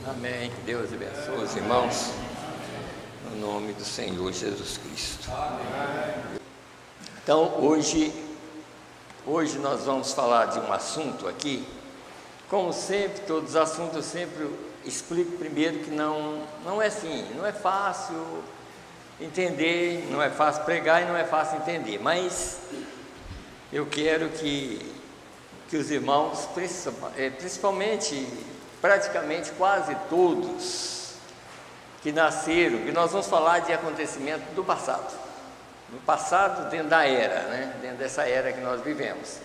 Amém. Que Deus abençoe os irmãos, no nome do Senhor Jesus Cristo. Então, hoje nós vamos falar de um assunto aqui. Como sempre, todos os assuntos eu sempre explico primeiro que não é assim, não é fácil entender, não é fácil pregar e não é fácil entender, mas eu quero que os irmãos, principalmente, praticamente quase todos que nasceram, que nós vamos falar de acontecimento do passado, no passado dentro da era, né? Dentro dessa era que nós vivemos.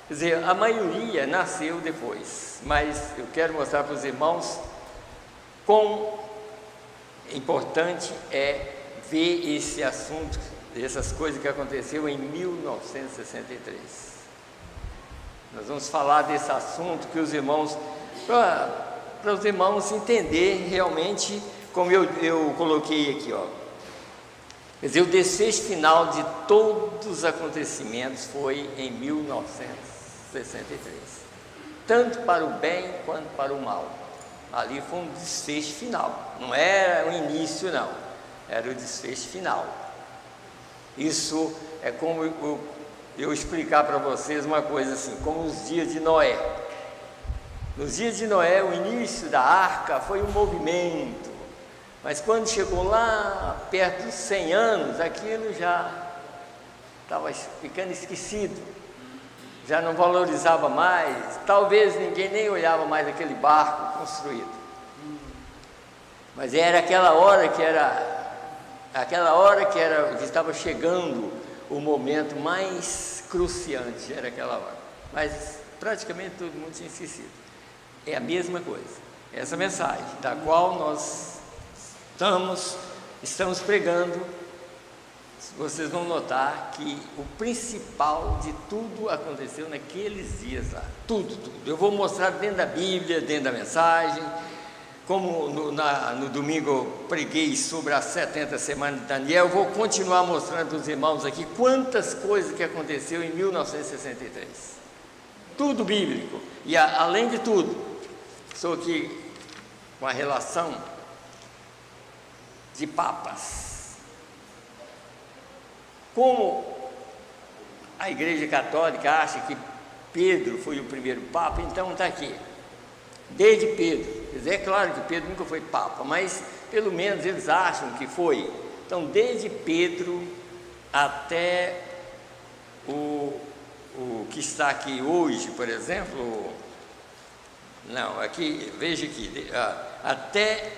Quer dizer, a maioria nasceu depois, mas eu quero mostrar para os irmãos quão importante é ver esse assunto, essas coisas que aconteceu em 1963. Nós vamos falar desse assunto que os irmãos, para os irmãos entender realmente, como eu coloquei aqui, ó. Quer dizer, o desfecho final de todos os acontecimentos foi em 1963, tanto para o bem quanto para o mal. Ali foi um desfecho final, não era o início não, era o desfecho final. Isso é como eu explicar para vocês uma coisa assim, como os dias de Noé. Nos dias de Noé, o início da arca foi um movimento, mas quando chegou lá perto dos 100 anos, aquilo já estava ficando esquecido, já não valorizava mais, talvez ninguém nem olhava mais aquele barco construído. Mas era aquela hora que estava chegando o momento mais cruciante, era aquela hora. Mas praticamente todo mundo tinha esquecido. É a mesma coisa, essa mensagem da qual nós estamos pregando. Vocês vão notar que o principal de tudo aconteceu naqueles dias lá, tudo. Eu vou mostrar dentro da Bíblia, dentro da mensagem, como no domingo eu preguei sobre as 70 semanas de Daniel. Eu vou continuar mostrando para os irmãos aqui quantas coisas que aconteceu em 1963, tudo bíblico. E além de tudo, estou aqui com a relação de papas. Como a Igreja Católica acha que Pedro foi o primeiro papa, então está aqui, desde Pedro. Quer dizer, é claro que Pedro nunca foi papa, mas pelo menos eles acham que foi. Então, desde Pedro até o que está aqui hoje, por exemplo, não, aqui, veja aqui, até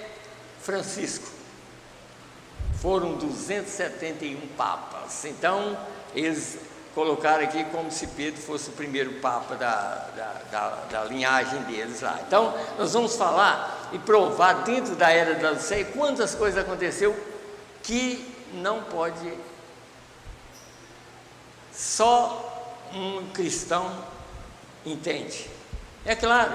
Francisco. Foram 271 papas. Então, eles colocaram aqui como se Pedro fosse o primeiro papa da linhagem deles lá. Então, nós vamos falar e provar dentro da era da Laodiceia quantas coisas aconteceu que não pode só um cristão entende. É claro,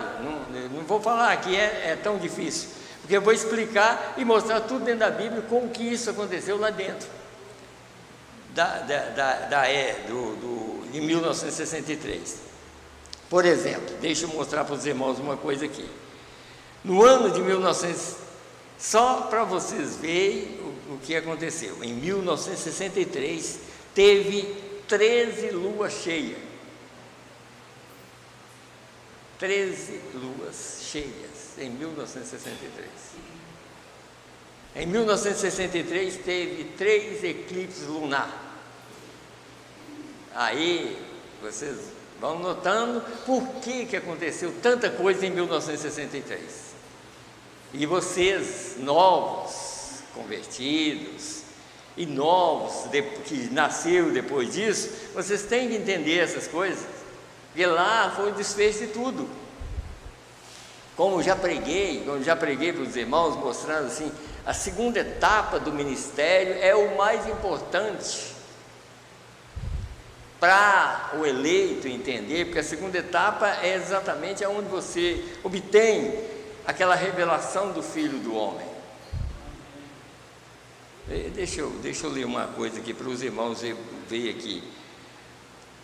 não vou falar que é tão difícil, porque eu vou explicar e mostrar tudo dentro da Bíblia como que isso aconteceu lá dentro de 1963. Por exemplo, deixa eu mostrar para os irmãos uma coisa aqui. No ano de 1900, só para vocês verem o que aconteceu, em 1963 teve 13 luas cheias. 13 luas cheias em 1963. Em 1963 teve 3 eclipses lunar. Aí vocês vão notando por que aconteceu tanta coisa em 1963. E vocês, novos, convertidos, e novos que nasceram depois disso, vocês têm que entender essas coisas, porque lá foi o desfecho de tudo. Como já preguei para os irmãos, mostrando assim, a segunda etapa do ministério é o mais importante para o eleito entender, porque a segunda etapa é exatamente onde você obtém aquela revelação do Filho do Homem. Deixa eu ler uma coisa aqui para os irmãos ver aqui.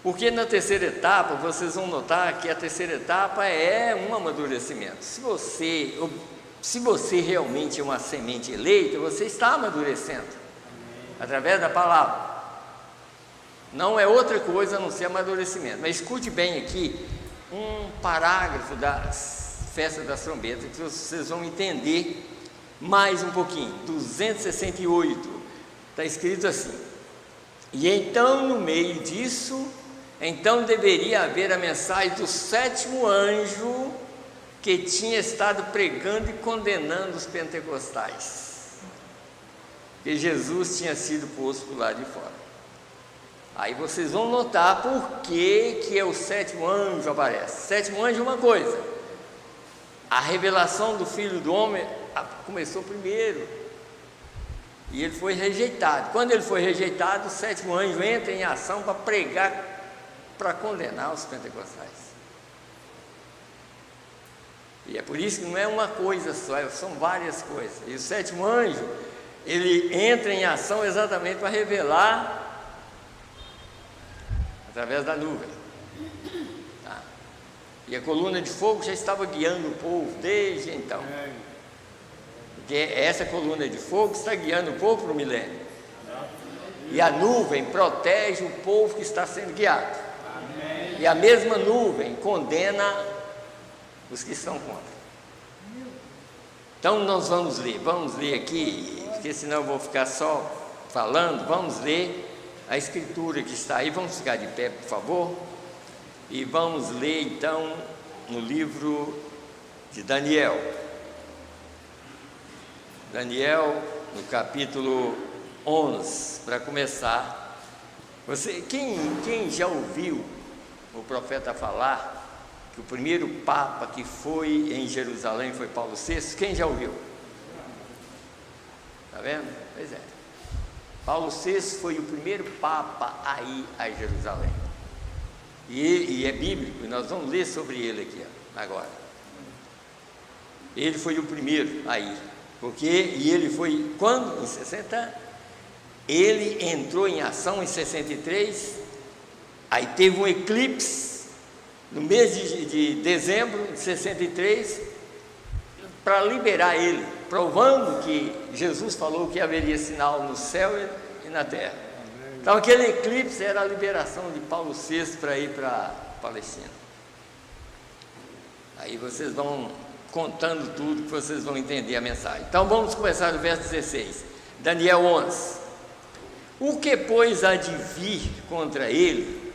Porque na terceira etapa, vocês vão notar que a terceira etapa é um amadurecimento. Se você se você realmente é uma semente eleita, você está amadurecendo através da palavra. Não é outra coisa a não ser amadurecimento. Mas escute bem aqui um parágrafo da Festa das Trombetas, que vocês vão entender mais um pouquinho. 268, está escrito assim: e então no meio disso, então deveria haver a mensagem do sétimo anjo, que tinha estado pregando e condenando os pentecostais, que Jesus tinha sido posto por lá de fora. Aí vocês vão notar por que é o sétimo anjo aparece. O sétimo anjo é uma coisa, a revelação do Filho do Homem começou primeiro, e ele foi rejeitado. Quando ele foi rejeitado, o sétimo anjo entra em ação para pregar, para condenar os pentecostais. E é por isso que não é uma coisa só, são várias coisas. E o sétimo anjo, ele entra em ação exatamente para revelar através da nuvem. Tá? E a coluna de fogo já estava guiando o povo desde então. Porque essa coluna de fogo está guiando o povo para o milênio. E a nuvem protege o povo que está sendo guiado. E a mesma nuvem condena os que estão contra. Então nós vamos ler aqui, porque senão eu vou ficar só falando. Vamos ler a escritura que está aí. Vamos ficar de pé, por favor, e vamos ler então no livro de Daniel, no capítulo 11, para começar. Quem já ouviu o profeta falar que o primeiro Papa que foi em Jerusalém foi Paulo VI? Quem já ouviu? Está vendo? Pois é. Paulo VI foi o primeiro Papa a ir a Jerusalém. E é bíblico, e nós vamos ler sobre ele aqui agora. Ele foi o primeiro a ir. E ele foi, quando? Em 60, ele entrou em ação em 63, aí teve um eclipse no mês de dezembro de 63, para liberar ele, provando que Jesus falou que haveria sinal no céu e na terra. Então aquele eclipse era a liberação de Paulo VI para ir para a Palestina. Aí vocês vão contando tudo, que vocês vão entender a mensagem. Então vamos começar do verso 16, Daniel 11. O que, pois, há de vir contra ele?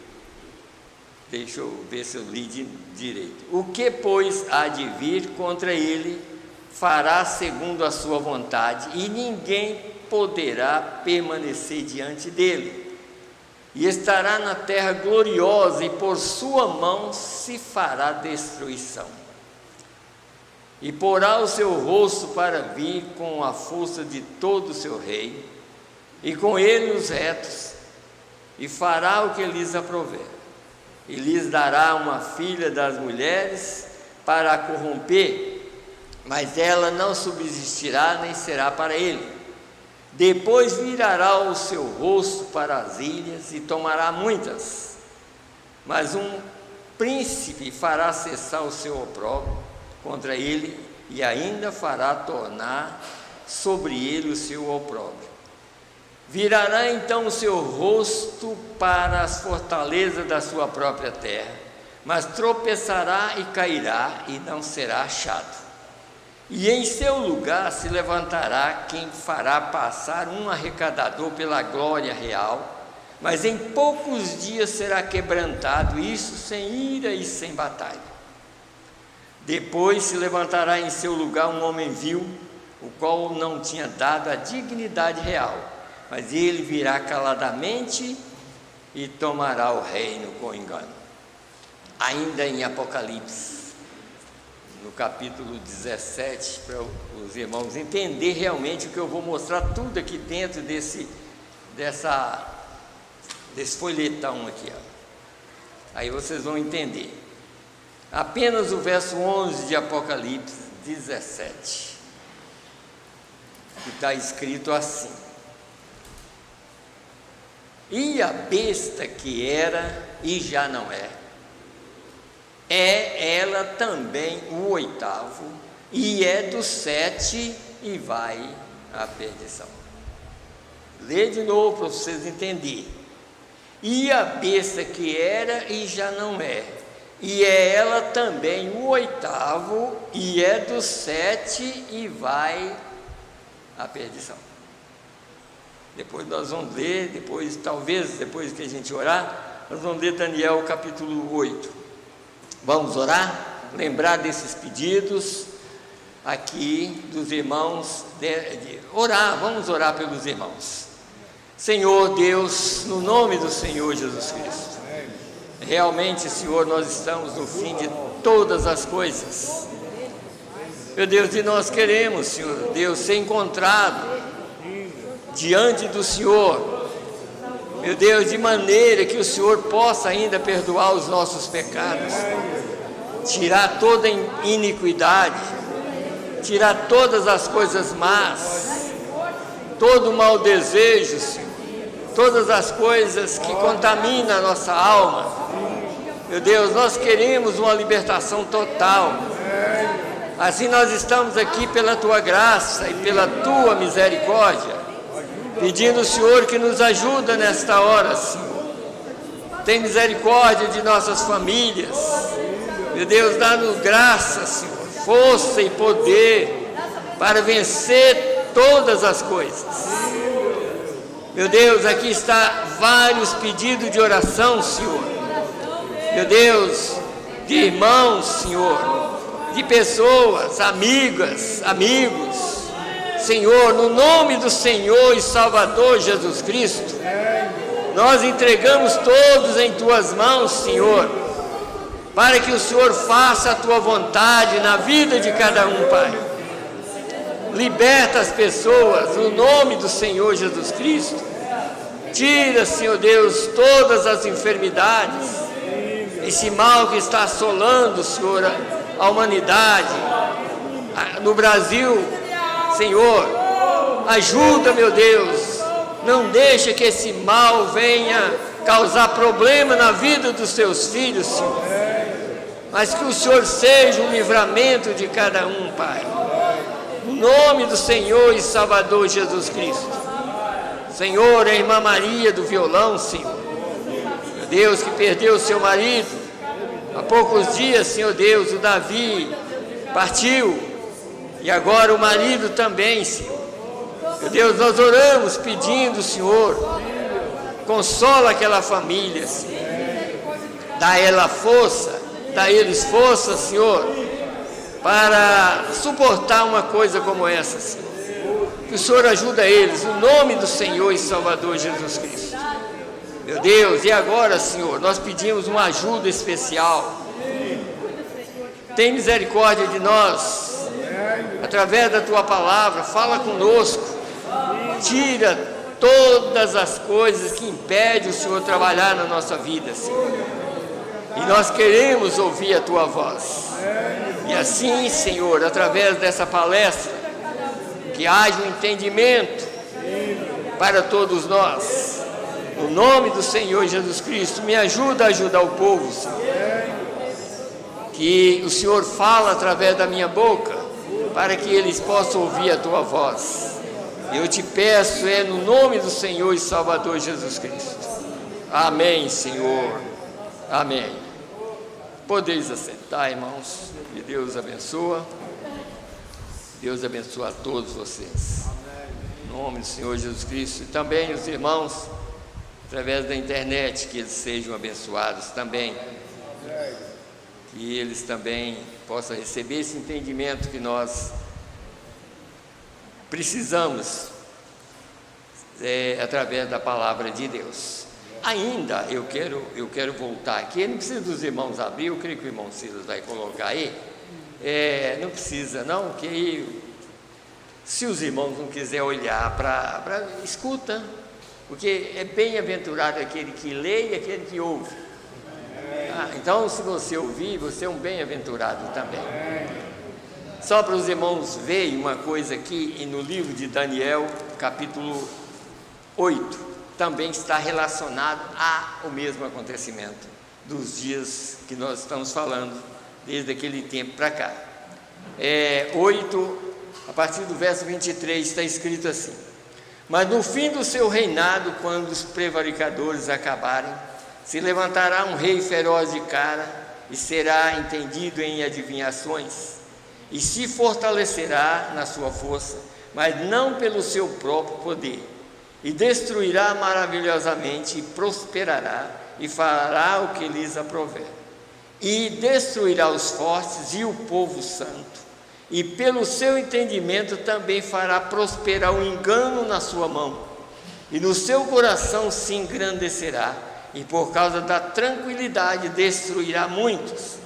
Deixa eu ver se eu li direito. O que, pois, há de vir contra ele, fará segundo a sua vontade, e ninguém poderá permanecer diante dele. E estará na terra gloriosa, e por sua mão se fará destruição. E porá o seu rosto para vir com a força de todo o seu reino, e com ele os retos, e fará o que lhes aprouver. E lhes dará uma filha das mulheres para a corromper, mas ela não subsistirá nem será para ele. Depois virará o seu rosto para as ilhas e tomará muitas, mas um príncipe fará cessar o seu opróbrio contra ele, e ainda fará tornar sobre ele o seu opróbrio. Virará então o seu rosto para as fortalezas da sua própria terra, mas tropeçará e cairá, e não será achado. E em seu lugar se levantará quem fará passar um arrecadador pela glória real, mas em poucos dias será quebrantado, isso sem ira e sem batalha. Depois se levantará em seu lugar um homem vil, o qual não tinha dado a dignidade real, mas ele virá caladamente e tomará o reino com engano. Ainda em Apocalipse, no capítulo 17, para os irmãos entender realmente o que eu vou mostrar tudo aqui dentro desse folhetão aqui, ó. Aí vocês vão entender. Apenas o verso 11 de Apocalipse 17, que está escrito assim: e a besta que era e já não é ela também o oitavo, e é dos 7 e vai à perdição. Lê de novo para vocês entenderem. E a besta que era e já não é, e é ela também o 8º, e é dos 7 e vai à perdição. Depois nós vamos ler, talvez depois que a gente orar, nós vamos ler Daniel capítulo 8. Vamos orar? Lembrar desses pedidos aqui dos irmãos, vamos orar pelos irmãos. Senhor Deus, no nome do Senhor Jesus Cristo, realmente, Senhor, nós estamos no fim de todas as coisas, meu Deus, e nós queremos, Senhor Deus, ser encontrado diante do Senhor, meu Deus, de maneira que o Senhor possa ainda perdoar os nossos pecados, tirar toda iniquidade, tirar todas as coisas más, todo o mau desejo, Senhor, todas as coisas que contaminam a nossa alma. Meu Deus, nós queremos uma libertação total. Assim nós estamos aqui pela Tua graça e pela Tua misericórdia, pedindo ao Senhor que nos ajuda nesta hora, Senhor. Tem misericórdia de nossas famílias. Meu Deus, dá-nos graça, Senhor, força e poder para vencer todas as coisas. Meu Deus, aqui está vários pedidos de oração, Senhor. Meu Deus, de irmãos, Senhor, de pessoas, amigas, amigos. Senhor, no nome do Senhor e Salvador Jesus Cristo, nós entregamos todos em Tuas mãos, Senhor, para que o Senhor faça a Tua vontade na vida de cada um, Pai. Liberta as pessoas no nome do Senhor Jesus Cristo. Tira, Senhor Deus, todas as enfermidades, esse mal que está assolando, Senhor, a humanidade no Brasil. Senhor, ajuda, meu Deus, não deixa que esse mal venha causar problema na vida dos Teus filhos, Senhor, mas que o Senhor seja o livramento de cada um, Pai, no nome do Senhor e Salvador Jesus Cristo. Senhor, a irmã Maria do violão, Senhor, meu Deus, que perdeu o seu marido há poucos dias, Senhor Deus, o Davi partiu, e agora o marido também, Senhor. Meu Deus, nós oramos pedindo, Senhor, consola aquela família, Senhor. Dá ela força, dá eles força, Senhor, para suportar uma coisa como essa, Senhor. Que o Senhor ajuda eles, no nome do Senhor e Salvador Jesus Cristo. Meu Deus, e agora, Senhor, nós pedimos uma ajuda especial. Tem misericórdia de nós. Através da Tua palavra, fala conosco, tira todas as coisas que impedem o Senhor trabalhar na nossa vida, Senhor. E nós queremos ouvir a Tua voz. E assim, Senhor, através dessa palestra, que haja um entendimento para todos nós. No nome do Senhor Jesus Cristo, me ajuda a ajudar o povo, Senhor. Que o Senhor fala através da minha boca, para que eles possam ouvir a Tua voz. Eu te peço, no nome do Senhor e Salvador Jesus Cristo. Amém, Senhor. Amém. Podeis assentar, irmãos. Que Deus abençoa. Deus abençoa a todos vocês. Em nome do Senhor Jesus Cristo. E também os irmãos, através da internet, que eles sejam abençoados também. Que eles também possam receber esse entendimento que nós precisamos através da palavra de Deus. Ainda eu quero voltar aqui, não precisa dos irmãos abrir, eu creio que o irmão Silas vai colocar aí, não precisa não, que aí, se os irmãos não quiserem olhar para escuta, porque é bem-aventurado aquele que lê e aquele que ouve. Então, se você ouvir, você é um bem-aventurado também. Só para os irmãos verem uma coisa aqui, e no livro de Daniel, capítulo 8, também está relacionado ao mesmo acontecimento dos dias que nós estamos falando, desde aquele tempo para cá. 8, a partir do verso 23, está escrito assim: mas no fim do seu reinado, quando os prevaricadores acabarem, se levantará um rei feroz de cara, e será entendido em adivinhações, e se fortalecerá na sua força, mas não pelo seu próprio poder, e destruirá maravilhosamente, e prosperará, e fará o que lhes aprouver, e destruirá os fortes e o povo santo, e pelo seu entendimento também fará prosperar o engano na sua mão, e no seu coração se engrandecerá, e por causa da tranquilidade destruirá muitos,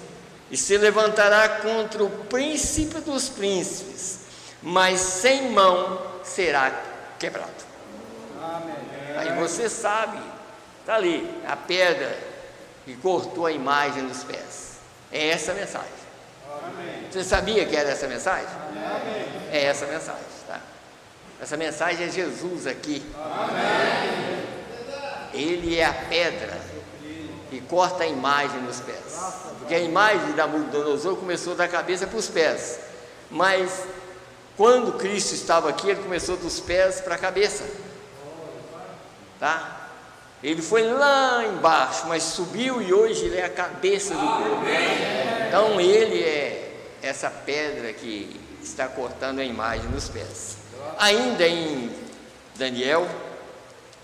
e se levantará contra o príncipe dos príncipes, mas sem mão será quebrado. Amém. Aí você sabe, está ali, a pedra que cortou a imagem dos pés. É essa a mensagem. Amém. Você sabia que era essa mensagem? Amém. É essa a mensagem, tá? Essa mensagem é Jesus aqui. Amém. Ele é a pedra que corta a imagem nos pés, porque a imagem da Nabucodonosor começou da cabeça para os pés, mas quando Cristo estava aqui, ele começou dos pés para a cabeça, tá? Ele foi lá embaixo, mas subiu, e hoje ele é a cabeça do corpo. Então ele é essa pedra que está cortando a imagem nos pés. Ainda em Daniel,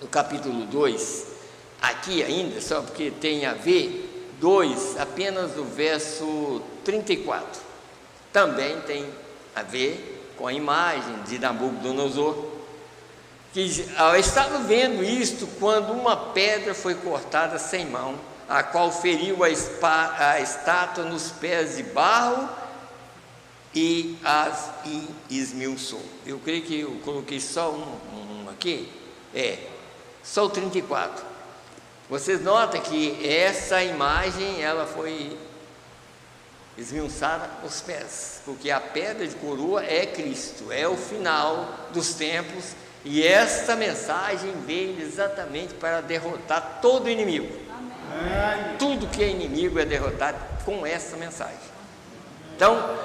no capítulo 2, aqui ainda, só porque tem a ver, 2, apenas no verso 34, também tem a ver com a imagem de Nabucodonosor, que estava vendo isto quando uma pedra foi cortada sem mão, a qual feriu a estátua nos pés de barro e as esmiuçou. Eu creio que eu coloquei só um aqui, só o 34. Vocês notam que essa imagem, ela foi esmiuçada os pés, porque a pedra de coroa é Cristo, é o final dos tempos, e esta mensagem veio exatamente para derrotar todo inimigo. Amém. Tudo que é inimigo é derrotado com essa mensagem. Então,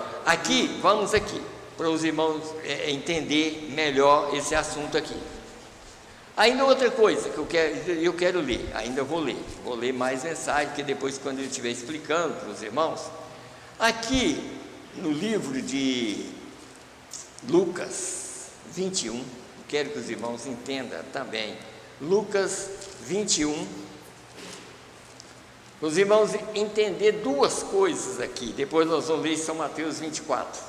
vamos aqui, para os irmãos entender melhor esse assunto aqui. Ainda outra coisa que eu quero ler, ainda vou ler mais mensagem, porque depois, quando eu estiver explicando para os irmãos, aqui no livro de Lucas 21, quero que os irmãos entendam também, Lucas 21, os irmãos entender duas coisas aqui, depois nós vamos ler São Mateus 24,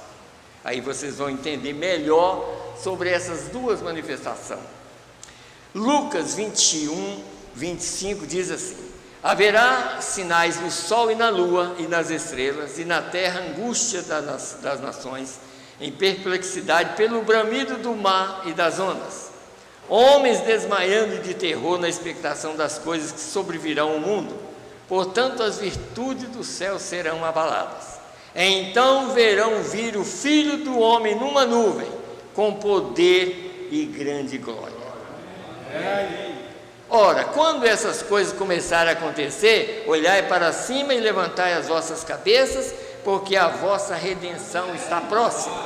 aí vocês vão entender melhor sobre essas duas manifestações. Lucas 21, 25 diz assim: haverá sinais no sol e na lua e nas estrelas, e na terra angústia das nações, em perplexidade pelo bramido do mar e das ondas, homens desmaiando de terror na expectação das coisas que sobrevirão ao mundo, portanto as virtudes do céu serão abaladas. Então verão vir o Filho do Homem numa nuvem, com poder e grande glória. Ora, quando essas coisas começarem a acontecer, olhai para cima e levantai as vossas cabeças, porque a vossa redenção está próxima.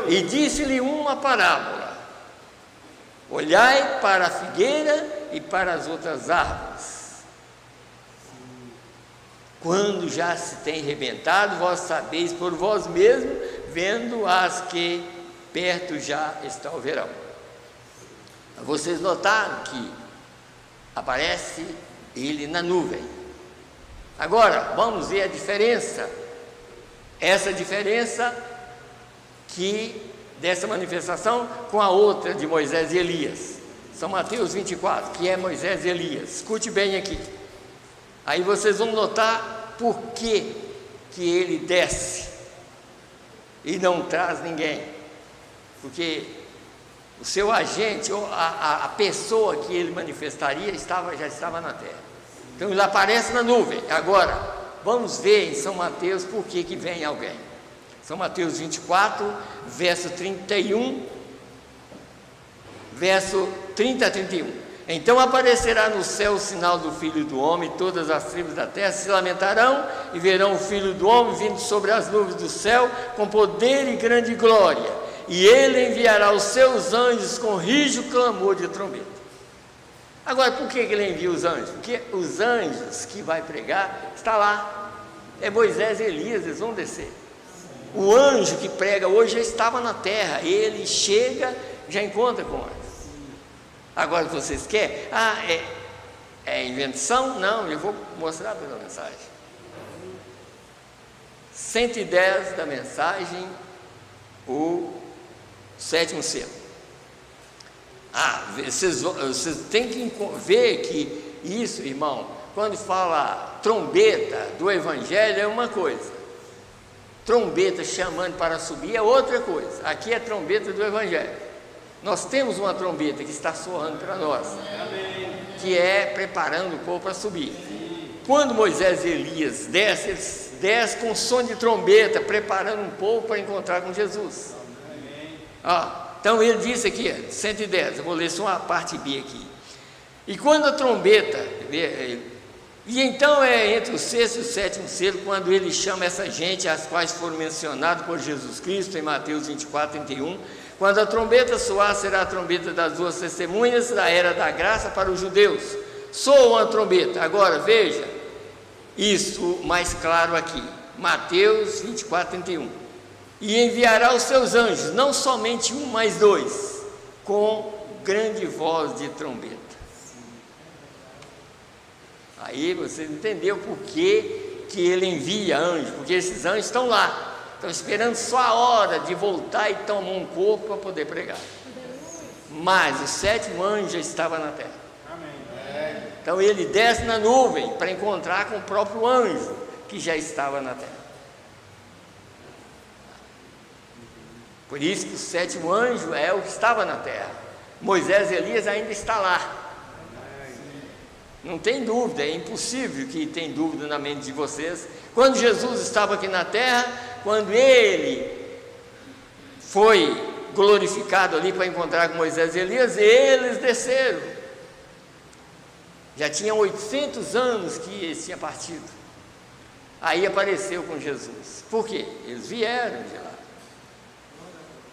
E disse-lhe uma parábola: olhai para a figueira e para as outras árvores. Quando já se tem rebentado, vós sabeis por vós mesmos, vendo as que perto já está o verão. Vocês notaram que aparece ele na nuvem. Agora, vamos ver a diferença. Essa diferença dessa manifestação com a outra de Moisés e Elias. São Mateus 24, que é Moisés e Elias. Escute bem aqui. Aí vocês vão notar por que ele desce e não traz ninguém. Porque o seu agente, ou a pessoa que ele manifestaria, já estava na terra. Então ele aparece na nuvem. Agora, vamos ver em São Mateus por que vem alguém. São Mateus 24, verso 31, verso 30 a 31. Então aparecerá no céu o sinal do Filho do Homem, todas as tribos da terra se lamentarão e verão o Filho do Homem vindo sobre as nuvens do céu com poder e grande glória, e ele enviará os seus anjos com rijo clamor de trombeta. Agora, por que ele envia os anjos? Porque os anjos que vai pregar está lá, é Moisés e Elias, eles vão descer. O anjo que prega hoje já estava na terra, ele chega, já encontra com anjos. Agora vocês querem? É invenção? Não, eu vou mostrar pela mensagem. 110 da mensagem, o 7º selo. Vocês têm que ver que isso, irmão, quando fala trombeta do Evangelho é uma coisa, trombeta chamando para subir é outra coisa. Aqui é trombeta do Evangelho. Nós temos uma trombeta que está soando para nós, que é preparando o povo para subir. Quando Moisés e Elias descem, eles descem com som de trombeta, preparando um povo para encontrar com Jesus. Então ele disse aqui, 110, eu vou ler só uma parte B aqui. E quando a trombeta, e então é entre o 6º e o 7º selo, quando ele chama essa gente, as quais foram mencionadas por Jesus Cristo, em Mateus 24, 31, quando a trombeta soar, será a trombeta das 2 testemunhas da era da graça para os judeus. Soa uma trombeta. Agora veja, isso mais claro aqui, Mateus 24, 31. E enviará os seus anjos, não somente um, mas 2, com grande voz de trombeta. Aí você entendeu por que ele envia anjos, porque esses anjos estão lá, estão esperando só a hora de voltar e tomar um corpo para poder pregar. Mas o 7º anjo já estava na terra. Então ele desce na nuvem para encontrar com o próprio anjo que já estava na terra. Por isso que o 7º anjo é o que estava na terra. Moisés e Elias ainda está lá. Não tem dúvida, é impossível que tenha dúvida na mente de vocês. Quando Jesus estava aqui na terra, quando ele foi glorificado ali para encontrar com Moisés e Elias, eles desceram. Já tinha 800 anos que eles tinham partido. Aí apareceu com Jesus. Por quê? Eles vieram de lá.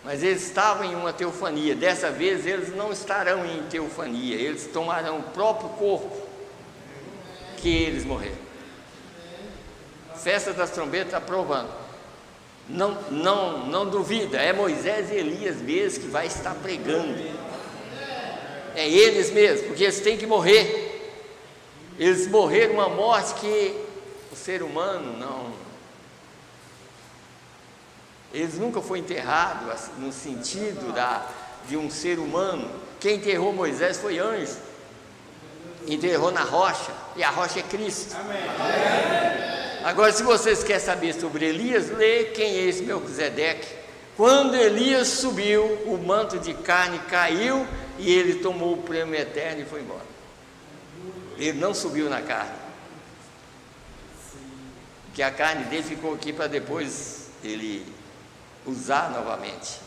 Mas eles estavam em uma teofania. Dessa vez eles não estarão em teofania, eles tomarão o próprio corpo que eles morreram. Festa das trombetas está provando. Não duvida, é Moisés e Elias mesmo que vai estar pregando. É eles mesmos, porque eles têm que morrer. Eles morreram uma morte que o ser humano não. Eles nunca foram enterrados no sentido de um ser humano. Quem enterrou Moisés foi anjo. Enterrou na rocha, e a rocha é Cristo. Amém. Agora, se vocês querem saber sobre Elias, lê quem é esse Melquisedeque. Quando Elias subiu, o manto de carne caiu e ele tomou o prêmio eterno e foi embora. Ele não subiu na carne, porque a carne dele ficou aqui para depois ele usar novamente.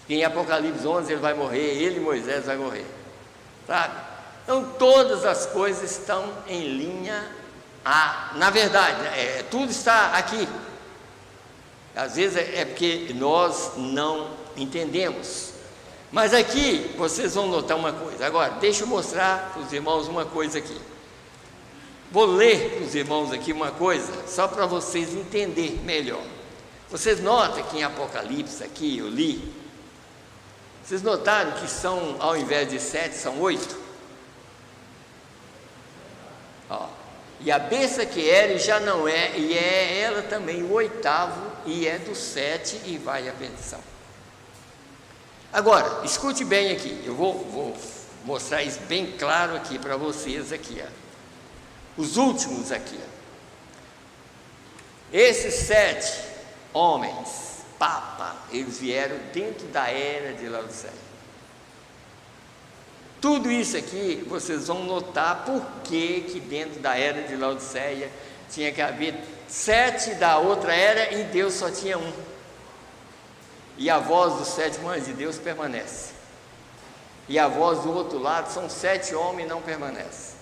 Em Apocalipse 11 ele vai morrer, ele e Moisés vai morrer, sabe? Então todas as coisas estão em linha na verdade, tudo está aqui. Às vezes é porque nós não entendemos. Mas aqui vocês vão notar uma coisa. Agora, deixa eu mostrar para os irmãos uma coisa aqui. Vou ler para os irmãos aqui uma coisa, só para vocês entenderem melhor. Vocês notam que em Apocalipse aqui eu li, vocês notaram que são, ao invés de 7, são 8? E a besta que era já não é, e é ela também o 8º, e é do 7 e vai à perdição. Agora, escute bem aqui, eu vou mostrar isso bem claro aqui para vocês aqui, os últimos aqui. Esses 7 homens, papa, eles vieram dentro da era de Laodiceia. Tudo isso aqui, vocês vão notar por que dentro da era de Laodiceia tinha que haver 7 da outra era e Deus só tinha um. E a voz do 7º anjo de Deus permanece. e a voz do outro lado, são 7 homens e não permanece.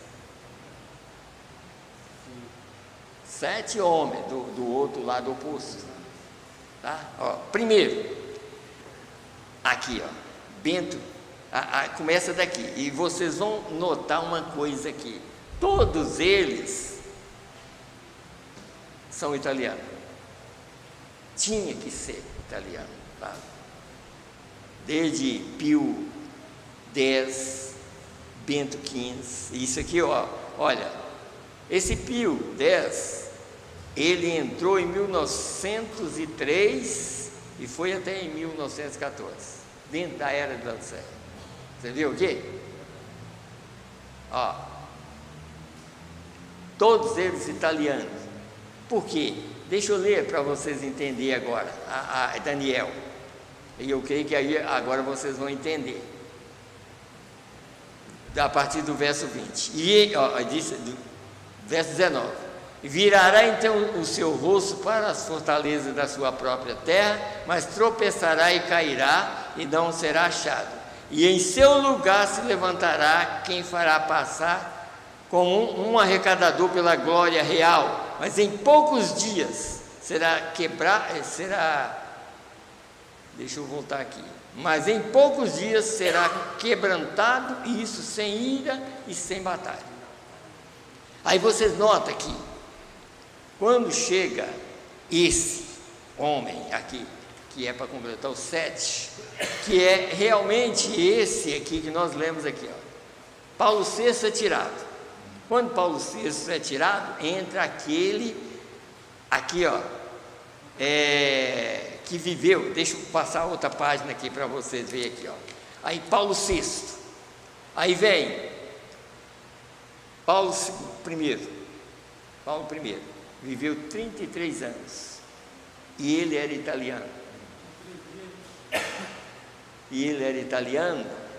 7 homens do outro lado oposto. Tá? Ó, primeiro, aqui, ó, Bento, começa daqui, e vocês vão notar uma coisa aqui: todos eles são italianos. Tinha que ser italiano, tá? Desde Pio X, Bento XV, isso aqui, ó, olha, esse Pio X, ele entrou em 1903 e foi até em 1914, dentro da era de Laodiceia. Você viu o quê? Ó, todos eles italianos. Por quê? Deixa eu ler para vocês entenderem agora, a Daniel. E eu creio que aí agora vocês vão entender. A partir do verso 20. E, ó, verso 19. Virará então o seu rosto para as fortalezas da sua própria terra, mas tropeçará e cairá, e não será achado. E em seu lugar se levantará quem fará passar como um arrecadador pela glória real, mas em poucos dias deixa eu voltar aqui, mas em poucos dias será quebrantado, e isso sem ira e sem batalha. Aí vocês notam que quando chega esse homem aqui, que é para completar os 7, que é realmente esse aqui que nós lemos aqui, ó. Paulo VI é tirado. Quando Paulo VI é tirado, entra aquele aqui, ó, que viveu. Deixa eu passar outra página aqui para vocês verem aqui, ó. Aí Paulo VI, aí vem Paulo I, viveu 33 anos, e ele era italiano.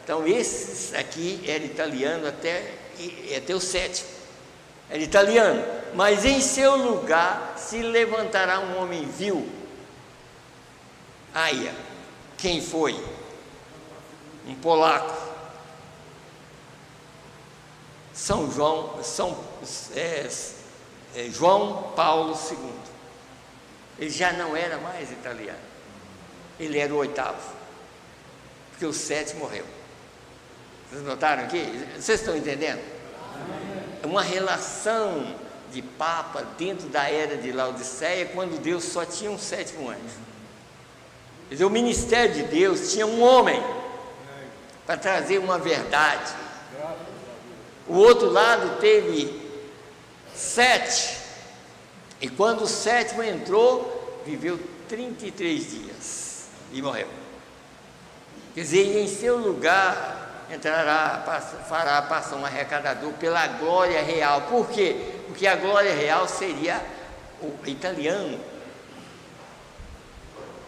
Então esse aqui era italiano até o 7º, era italiano, mas em seu lugar se levantará um homem vil. Aí, quem foi? Um polaco, João Paulo II. Ele já não era mais italiano, ele era o 8º, porque o 7 morreu. Vocês notaram aqui? Vocês estão entendendo? É uma relação de Papa dentro da era de Laodiceia, quando Deus só tinha um 7º anjo. Quer dizer, o ministério de Deus tinha um homem para trazer uma verdade. O outro lado teve 7, e quando o 7º entrou, viveu 33 dias e morreu. Quer dizer, em seu lugar fará passar um arrecadador pela glória real. Por quê? Porque a glória real seria o italiano,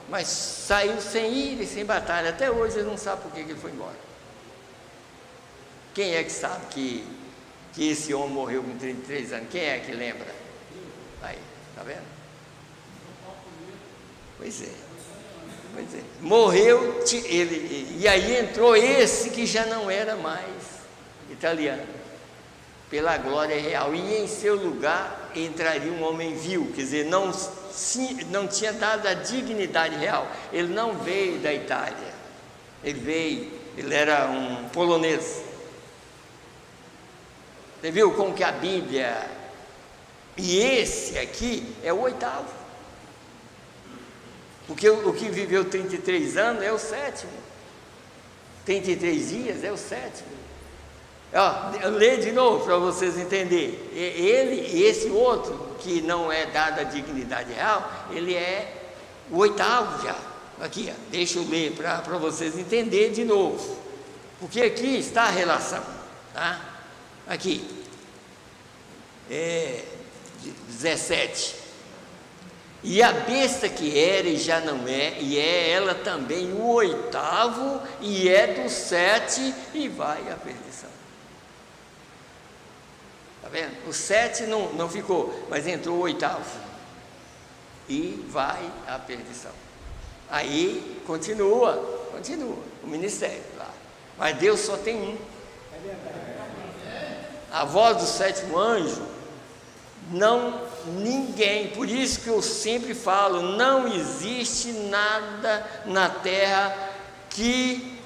mas saiu sem ira e sem batalha. Até hoje eles não sabem por que ele foi embora. Quem é que sabe que esse homem morreu com 33 anos? Quem é que lembra? Aí, tá vendo? Pois é. Morreu ele, e aí entrou esse que já não era mais italiano, pela glória real, e em seu lugar entraria um homem vil. Quer dizer, não tinha dado a dignidade real. Ele não veio da Itália, ele era um polonês. Você viu como que a Bíblia, e esse aqui é o 8º, porque o que viveu 33 anos é o 7º, 33 dias é o 7º. Ó, lê de novo para vocês entenderem. Ele e esse outro, que não é dada a dignidade real, ele é o 8º já. Aqui, ó, deixa eu ler para vocês entenderem de novo, porque aqui está a relação, tá? Aqui, 17. E a besta que era e já não é, e é ela também o 8º, e é do 7, e vai à perdição. Está vendo? O 7 não ficou, mas entrou o 8º, e vai à perdição. Aí continua o ministério lá. mas Deus só tem um. A voz do sétimo anjo, ninguém, por isso que eu sempre falo, não existe nada na terra que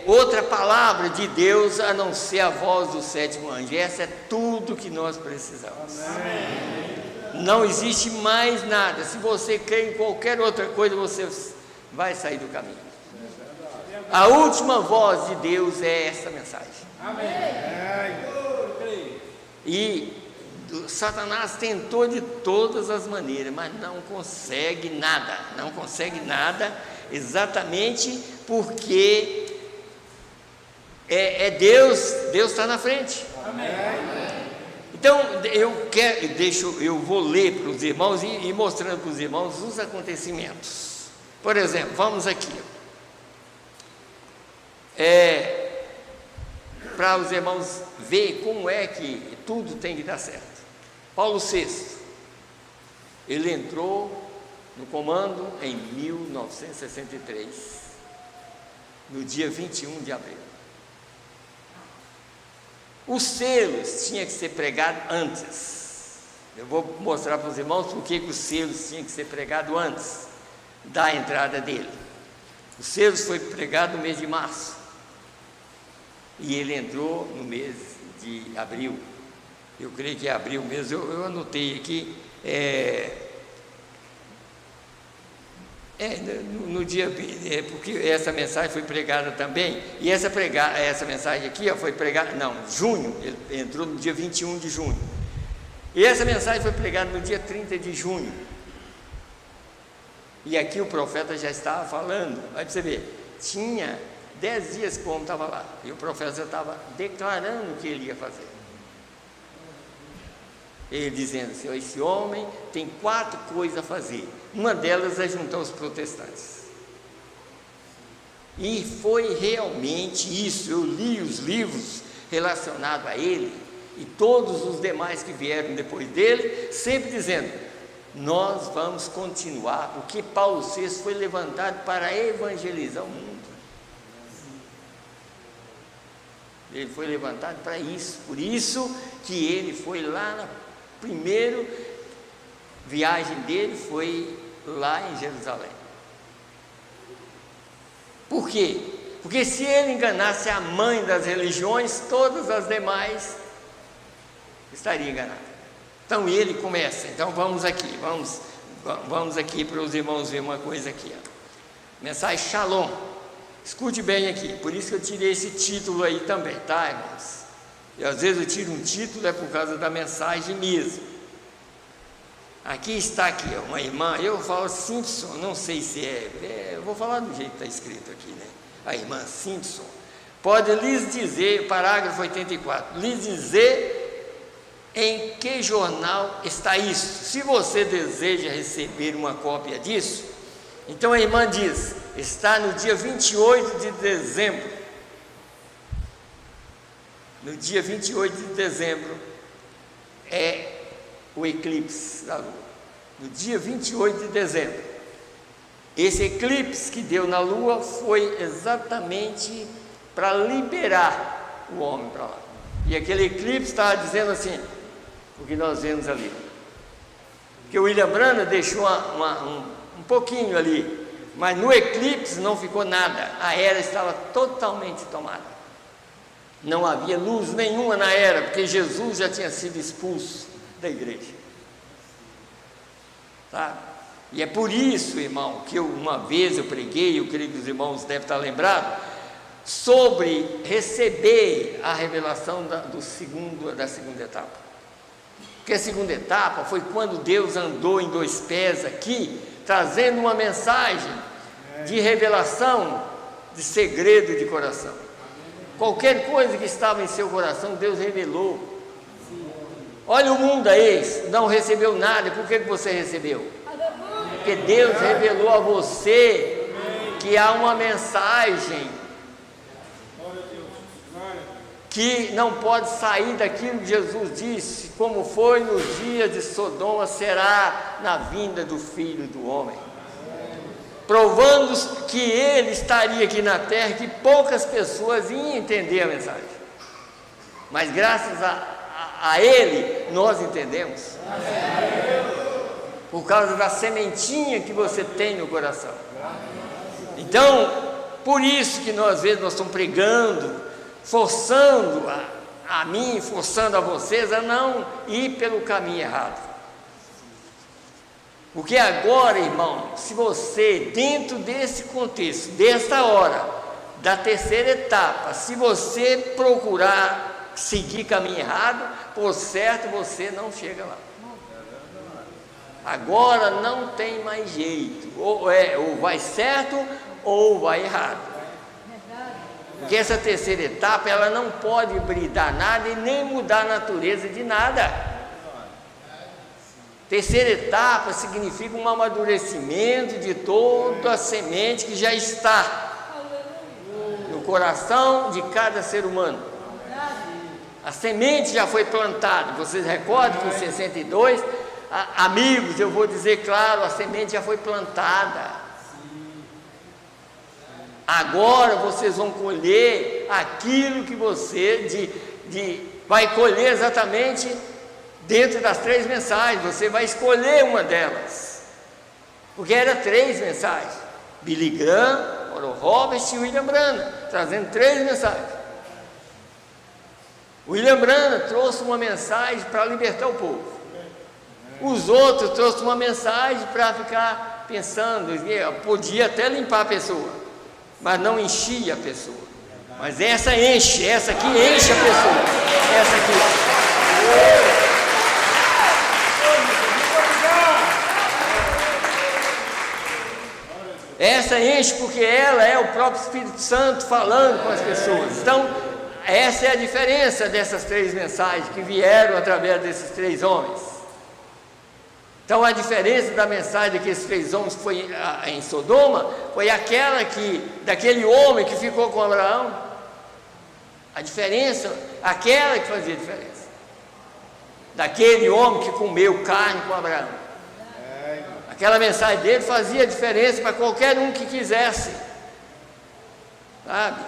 outra palavra de Deus a não ser a voz do sétimo anjo. Essa é tudo que nós precisamos. Amém. Não existe mais nada. Se você crê em qualquer outra coisa, você vai sair do caminho. A última voz de Deus é essa mensagem. Amém. E Satanás tentou de todas as maneiras, mas não consegue nada, exatamente porque Deus está na frente. Amém. Então eu vou ler para os irmãos e mostrando para os irmãos os acontecimentos. Por exemplo, vamos aqui, para os irmãos ver como é que tudo tem que dar certo. Paulo VI, ele entrou no comando em 1963, no dia 21 de abril. Os selos tinham que ser pregados antes. Eu vou mostrar para os irmãos por que os selos tinham que ser pregados antes da entrada dele. Os selos foi pregado no mês de março e ele entrou no mês de abril. Eu creio que é abril mesmo. Eu anotei aqui. No dia, porque essa mensagem foi pregada também, e essa mensagem aqui foi pregada, junho, ele entrou no dia 21 de junho, e essa mensagem foi pregada no dia 30 de junho, e aqui o profeta já estava falando, vai você ver, tinha 10 dias que o homem estava lá, e o profeta já estava declarando o que ele ia fazer, ele dizendo assim: esse homem tem 4 coisas a fazer, uma delas é juntar os protestantes. E foi realmente isso. Eu li os livros relacionados a ele e todos os demais que vieram depois dele, sempre dizendo: nós vamos continuar, porque Paulo VI foi levantado para evangelizar o mundo. Ele foi levantado para isso, por isso que ele foi lá na primeira viagem dele, foi lá em Jerusalém. Por quê? Porque se ele enganasse a mãe das religiões, todas as demais estariam enganadas. Então ele começa. Então vamos aqui para os irmãos ver uma coisa aqui, mensagem Shalom. Escute bem aqui, por isso que eu tirei esse título aí também, tá, irmãos? E às vezes eu tiro um título, é por causa da mensagem mesmo. Aqui está uma irmã, eu falo Simpson, não sei se eu vou falar do jeito que está escrito aqui, né? A irmã Simpson pode lhes dizer, parágrafo 84, lhes dizer em que jornal está isso. Se você deseja receber uma cópia disso, então a irmã diz, está no dia 28 de dezembro. No dia 28 de dezembro é o eclipse da lua. No dia 28 de dezembro. Esse eclipse que deu na lua foi exatamente para liberar o homem para lá. E aquele eclipse estava dizendo assim, o que nós vemos ali. Porque o William Branham deixou um pouquinho ali, mas no eclipse não ficou nada. A era estava totalmente tomada. Não havia luz nenhuma na era, porque Jesus já tinha sido expulso da igreja. Tá? E é por isso, irmão, que uma vez eu preguei, eu creio que os irmãos devem estar lembrados, sobre receber a revelação da segunda etapa. Porque a segunda etapa foi quando Deus andou em 2 pés aqui, trazendo uma mensagem de revelação, de segredo de coração. Qualquer coisa que estava em seu coração, Deus revelou. Olha o mundo aí, não recebeu nada. Por que você recebeu? Porque Deus revelou a você que há uma mensagem que não pode sair daquilo que Jesus disse, como foi nos dias de Sodoma, será na vinda do Filho do Homem. provando que ele estaria aqui na terra, que poucas pessoas iam entender a mensagem. Mas graças a ele, nós entendemos. Por causa da sementinha que você tem no coração. Então, por isso que nós, às vezes, nós estamos pregando, forçando a mim, forçando a vocês a não ir pelo caminho errado. Porque agora, irmão, se você, dentro desse contexto, desta hora, da terceira etapa, se você procurar seguir caminho errado, por certo você não chega lá. Agora não tem mais jeito, ou vai certo ou vai errado. Porque essa terceira etapa, ela não pode bridar nada e nem mudar a natureza de nada. Terceira etapa significa um amadurecimento de toda a semente que já está no coração de cada ser humano. A semente já foi plantada. Vocês recordam que em 62, amigos, eu vou dizer claro, a semente já foi plantada. Agora vocês vão colher aquilo que você vai colher exatamente dentro das 3 mensagens. Você vai escolher uma delas, porque era 3 mensagens: Billy Graham, Oral Roberts e William Branham, trazendo 3 mensagens. William Branham trouxe uma mensagem para libertar o povo. Os outros trouxeram uma mensagem para ficar pensando, podia até limpar a pessoa, mas não enchia a pessoa. Mas essa enche, essa aqui enche a pessoa. Essa aqui. Essa enche porque ela é o próprio Espírito Santo falando com as pessoas. Então, essa é a diferença dessas 3 mensagens que vieram através desses 3 homens. Então, a diferença da mensagem daqueles 3 homens que foi em Sodoma foi aquela daquele homem que ficou com Abraão. A diferença, aquela que fazia diferença. Daquele homem que comeu carne com Abraão. Aquela mensagem dele fazia diferença para qualquer um que quisesse. Sabe?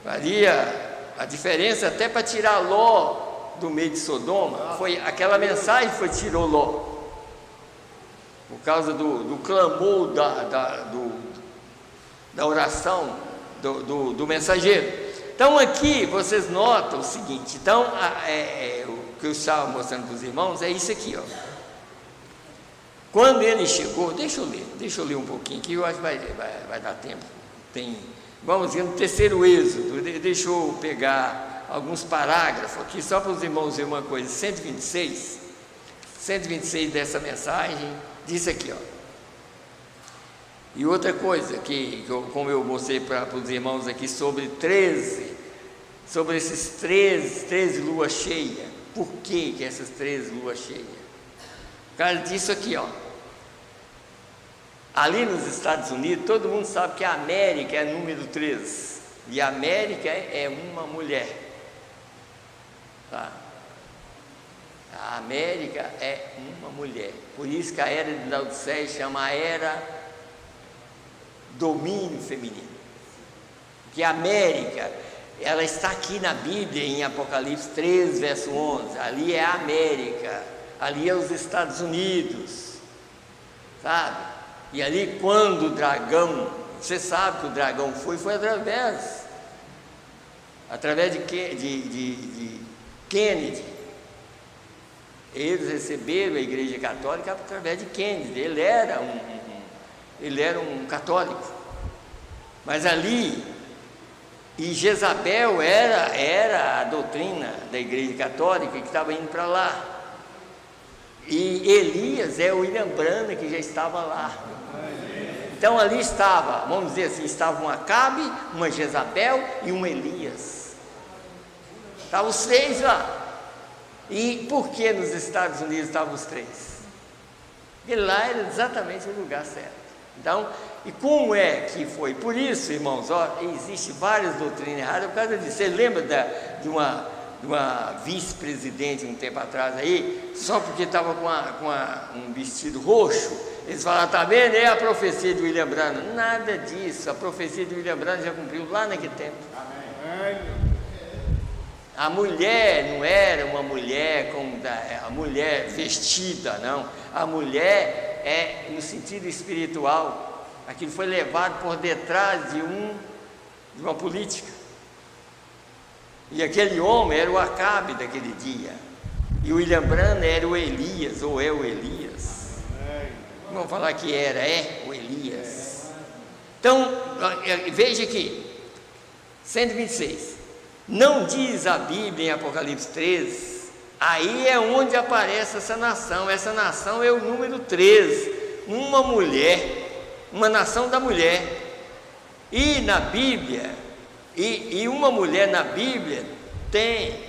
Faria a diferença até para tirar Ló do meio de Sodoma. Foi aquela mensagem que tirou Ló. Por causa do clamor da oração do mensageiro. Então aqui vocês notam o seguinte. Então o que eu estava mostrando para os irmãos é isso aqui, ó. Quando ele chegou, deixa eu ler um pouquinho aqui, eu acho que vai dar tempo. Vamos ver no terceiro Êxodo, deixa eu pegar alguns parágrafos aqui, só para os irmãos verem uma coisa. 126 dessa mensagem, diz aqui, ó. E outra coisa, como eu mostrei para os irmãos aqui, sobre esses 13 luas cheias. Por que essas 13 luas cheias? O cara disse aqui, ó. Ali nos Estados Unidos, todo mundo sabe que a América é número 13. E a América é uma mulher. Tá? A América é uma mulher. Por isso que a era de Laodiceia chama a era domínio feminino. Porque a América, ela está aqui na Bíblia, em Apocalipse 3, verso 11. Ali é a América, ali é os Estados Unidos, sabe? E ali quando o dragão, você sabe que o dragão foi através de Kennedy. Eles receberam a Igreja Católica através de Kennedy. Ele era um católico. Mas ali, e Jezabel era a doutrina da Igreja Católica que estava indo para lá. E Elias é o William Branham que já estava lá. Então ali estava, vamos dizer assim, estava um Acabe, uma Jezabel e um Elias. Estavam os 3 lá. E por que nos Estados Unidos estavam os 3? Porque lá era exatamente o lugar certo. Então, e como é que foi? Por isso, irmãos, ó, existe várias doutrinas erradas por causa disso. Você lembra de uma vice-presidente um tempo atrás aí, só porque estava com um vestido roxo, Eles falaram, está vendo? É a profecia de William Branham. Nada disso, a profecia de William Branham já cumpriu lá naquele tempo. Amém. A mulher não era uma mulher como a mulher vestida, não. A mulher é no sentido espiritual. Aquilo foi levado por detrás de uma política. E aquele homem era o Acabe daquele dia. E o William Branham era o Elias, ou é o Elias. Vamos falar que é o Elias. Então, veja aqui, 126. Não diz a Bíblia em Apocalipse 13, aí é onde aparece essa nação. Essa nação é o número 13, uma mulher, uma nação da mulher. E na Bíblia, e uma mulher na Bíblia tem,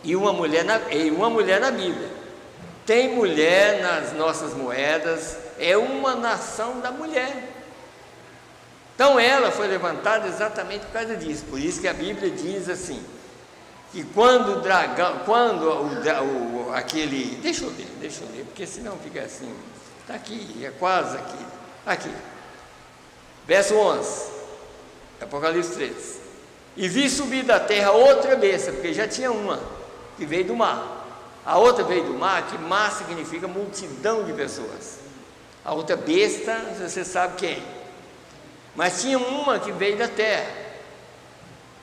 e uma mulher na Bíblia. Tem mulher nas nossas moedas, é uma nação da mulher. Então ela foi levantada exatamente por causa disso. Por isso que a Bíblia diz assim, que quando o dragão, aquele, deixa eu ler, porque senão fica assim, está aqui, é quase aqui, verso 11, Apocalipse 13, e vi subir da terra outra besta, porque já tinha uma, que veio do mar. A outra veio do mar, que mar significa multidão de pessoas. A outra besta, você sabe quem. Mas tinha uma que veio da terra.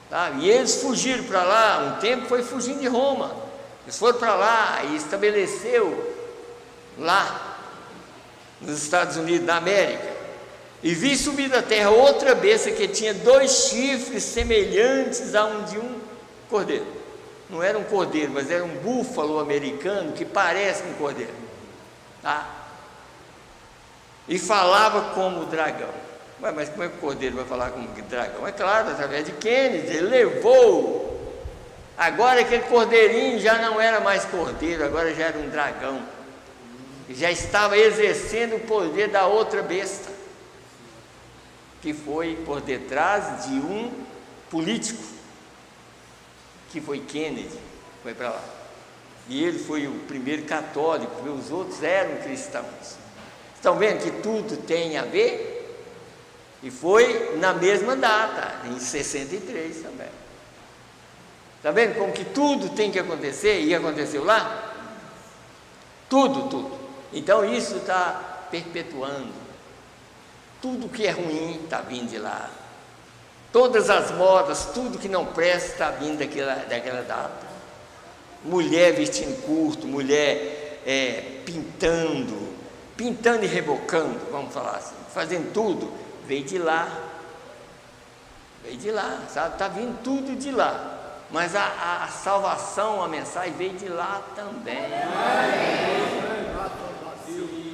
Tá? E eles fugiram para lá, um tempo foi fugindo de Roma. Eles foram para lá e estabeleceu lá, nos Estados Unidos da América. E vi subir da terra outra besta que tinha 2 chifres semelhantes a de um cordeiro. Não era um cordeiro, mas era um búfalo americano que parece um cordeiro. Tá? E falava como dragão. Ué, mas como é que o cordeiro vai falar como dragão? É claro, através de Kennedy, ele levou. Agora aquele cordeirinho já não era mais cordeiro, agora já era um dragão. Já estava exercendo o poder da outra besta, que foi por detrás de um político, que foi Kennedy, foi para lá. E ele foi o primeiro católico, porque os outros eram cristãos. Estão vendo que tudo tem a ver? E foi na mesma data, em 63 também. Está vendo como que tudo tem que acontecer, e aconteceu lá? Tudo. Então isso está perpetuando. Tudo que é ruim está vindo de lá. Todas as modas, tudo que não presta está vindo daquela data. Mulher vestindo curto, mulher pintando e rebocando, vamos falar assim, fazendo tudo, veio de lá, sabe? Está vindo tudo de lá. Mas a salvação, a mensagem veio de lá também.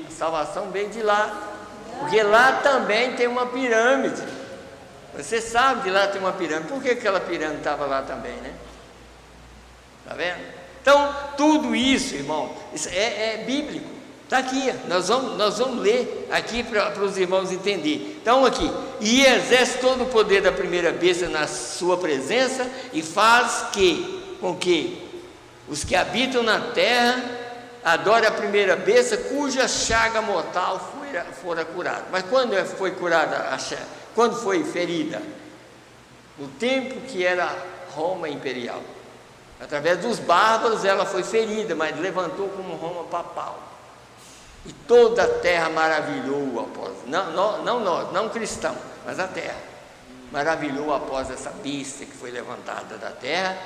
A salvação veio de lá, porque lá também tem uma pirâmide. Você sabe que lá tem uma pirâmide. Por que aquela pirâmide estava lá também, né? Está vendo? Então, tudo isso, irmão, isso é bíblico. Está aqui, nós vamos ler aqui para os irmãos entenderem. Então aqui, e exerce todo o poder da primeira besta na sua presença, e faz com que os que habitam na terra adorem a primeira besta, cuja chaga mortal fora curada. Mas quando foi curada a chaga? Quando foi ferida? No tempo que era Roma imperial. Através dos bárbaros ela foi ferida, mas levantou como Roma papal. E toda a terra maravilhou após, não nós, não cristãos, mas a terra maravilhou após essa besta que foi levantada da terra,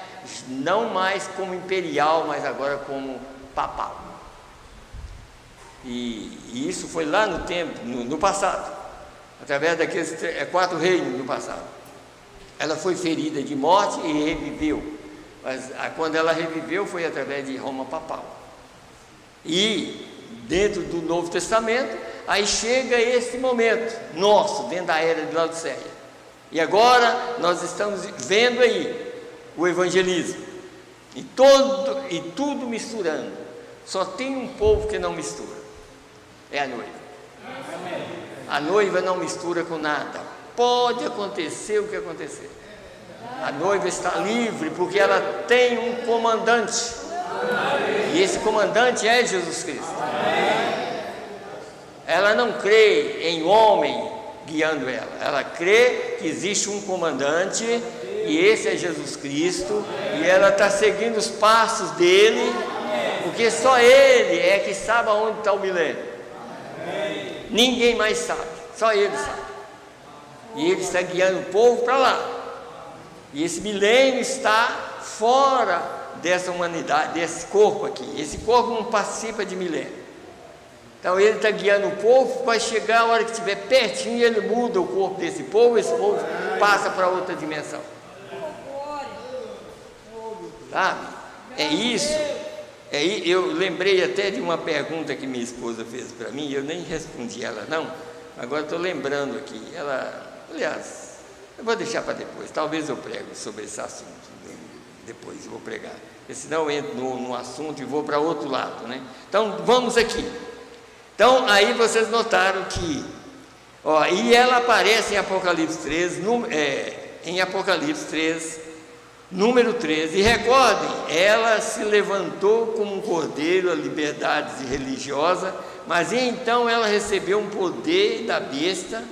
não mais como imperial, mas agora como papal. E isso foi lá no tempo, no passado, através daqueles 4 reinos no passado. Ela foi ferida de morte e reviveu, mas quando ela reviveu foi através de Roma papal. E dentro do Novo Testamento, aí chega esse momento nosso, dentro da era de Laodiceia. E agora nós estamos vendo aí o evangelismo, e tudo misturando. Só tem um povo que não mistura, é a noiva. A noiva não mistura com nada. Pode acontecer o que acontecer. A noiva está livre porque ela tem um comandante. E esse comandante é Jesus Cristo. ela não crê em homem guiando ela, ela crê que existe um comandante, e esse é Jesus Cristo, e ela está seguindo os passos dele, porque só ele é que sabe aonde está o milênio. Ninguém mais sabe, só ele sabe. E ele está guiando o povo para lá. E esse milênio está fora dessa humanidade, desse corpo aqui. Esse corpo não participa de milênio. Então ele está guiando o povo, vai chegar a hora que estiver pertinho, ele muda o corpo desse povo, esse povo passa para outra dimensão. Sabe? É isso. Eu lembrei até de uma pergunta que minha esposa fez para mim, eu nem respondi ela não, agora estou lembrando aqui. Aliás, eu vou deixar para depois, talvez eu prego sobre esse assunto, depois eu vou pregar, porque senão eu entro no assunto e vou para outro lado, né? Então vamos aqui. Então aí vocês notaram que, e ela aparece em Apocalipse 3, número 13, e recordem, ela se levantou como um cordeiro, a liberdade religiosa, mas então ela recebeu um poder da besta,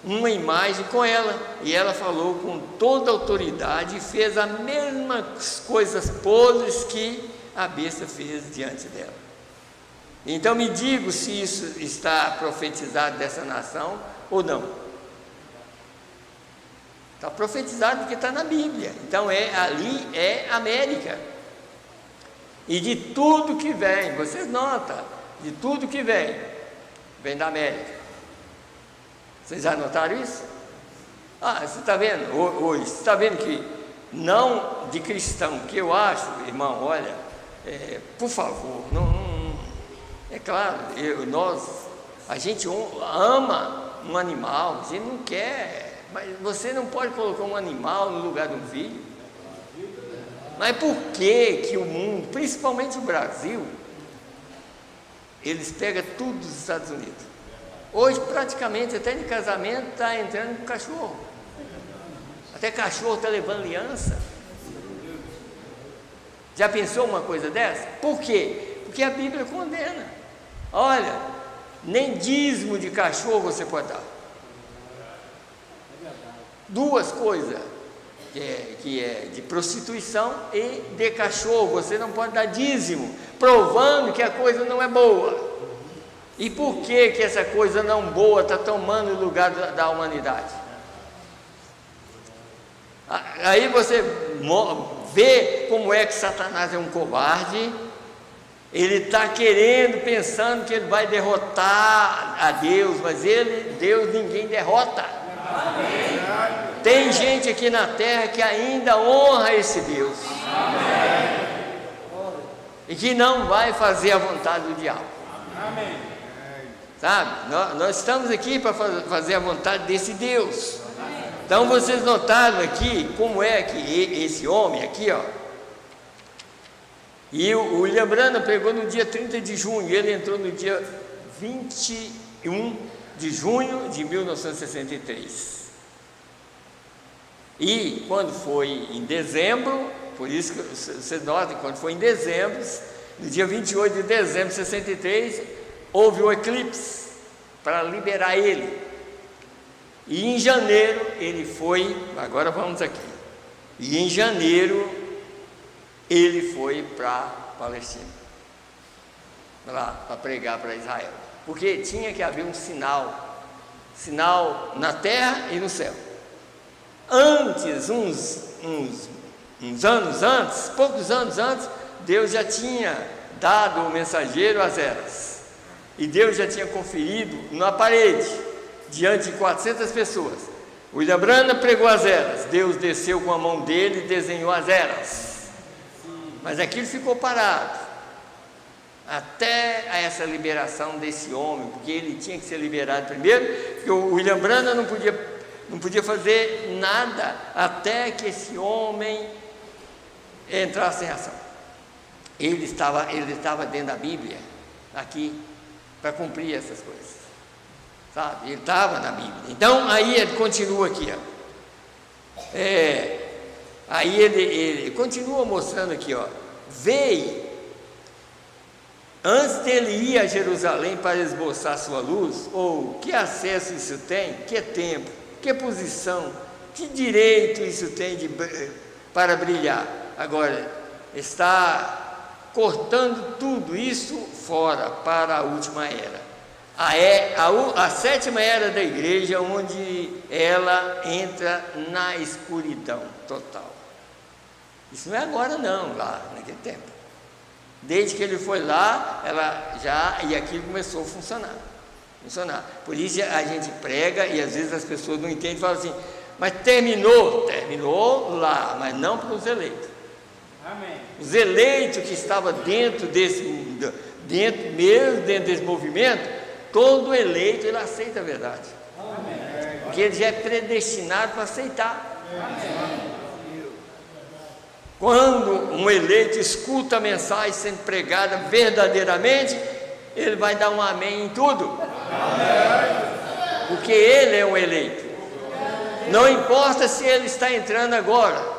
uma imagem com ela, e ela falou com toda a autoridade e fez as mesmas coisas podres que a besta fez diante dela. Então me diga se isso está profetizado dessa nação ou não. Está profetizado porque está na Bíblia. Então ali é América. E de tudo que vem, vocês notam, de tudo que vem da América. Vocês já notaram isso? Você está vendo hoje, você está vendo que não de cristão, que eu acho, irmão, olha, por favor, é claro, a gente ama um animal, a gente não quer, mas você não pode colocar um animal no lugar de um filho. Mas por que o mundo, principalmente o Brasil, eles pegam tudo dos Estados Unidos? Hoje, praticamente, até de casamento, está entrando com cachorro. Até cachorro está levando aliança. Já pensou uma coisa dessa? Por quê? Porque a Bíblia condena. Olha, nem dízimo de cachorro você pode dar. Duas coisas, que é de prostituição e de cachorro, você não pode dar dízimo, provando que a coisa não é boa. E por que essa coisa não boa está tomando o lugar da humanidade? Aí você vê como é que Satanás é um covarde. Ele está pensando que ele vai derrotar a Deus, mas Deus ninguém derrota. Amém. Tem gente aqui na terra que ainda honra esse Deus. Amém. E que não vai fazer a vontade do diabo. Amém. Sabe? Nós estamos aqui para fazer a vontade desse Deus. Então vocês notaram aqui como é que esse homem aqui, e o William Branham pregou no dia 30 de junho, ele entrou no dia 21 de junho de 1963. E quando foi em dezembro, por isso que vocês notam, quando foi em dezembro, no dia 28 de dezembro de 63, houve um eclipse para liberar ele. E em janeiro ele foi, agora vamos aqui, e em janeiro ele foi para a Palestina, para pregar para Israel, porque tinha que haver um sinal na terra e no céu. Antes, uns anos antes, poucos anos antes, Deus já tinha dado o mensageiro às eras, e Deus já tinha conferido na parede, diante de 400 pessoas. O William Branham pregou as eras, Deus desceu com a mão dele e desenhou as eras, mas aquilo ficou parado, até essa liberação desse homem, porque ele tinha que ser liberado primeiro, porque o William Branham não podia fazer nada até que esse homem entrasse em ação. Ele estava dentro da Bíblia, aqui, para cumprir essas coisas, sabe? Ele estava na Bíblia. Então, aí ele continua aqui, aí ele continua mostrando aqui, veio Antes dele ir a Jerusalém para esboçar sua luz, ou que acesso isso tem, que tempo, que posição, que direito isso tem para brilhar. Agora, está cortando tudo isso fora para a última era. A sétima era da igreja, onde ela entra na escuridão total. Isso não é agora não, lá naquele tempo. Desde que ele foi lá, e aquilo começou a funcionar. Por isso a gente prega e às vezes as pessoas não entendem e falam assim, mas terminou lá, mas não para os eleitos. Amém. Os eleitos que estavam dentro desse movimento, todo eleito ele aceita a verdade. Amém. Porque ele já é predestinado para aceitar. Amém. Quando um eleito escuta a mensagem sendo pregada verdadeiramente, ele vai dar um amém em tudo. Amém. Porque ele é um eleito. Não importa se ele está entrando agora.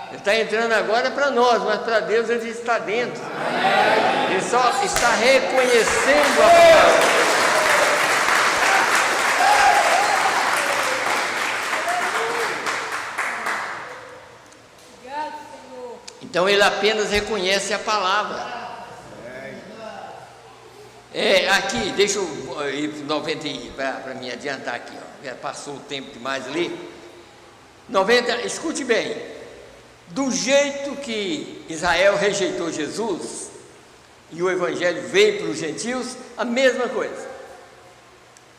Ele está entrando agora para nós, mas para Deus ele está dentro. Ele só está reconhecendo a palavra. Então ele apenas reconhece a palavra. Aqui, deixa eu ir para 90 para me adiantar aqui, ó. Já passou o tempo demais ali. 90, escute bem. Do jeito que Israel rejeitou Jesus e o evangelho veio para os gentios, a mesma coisa.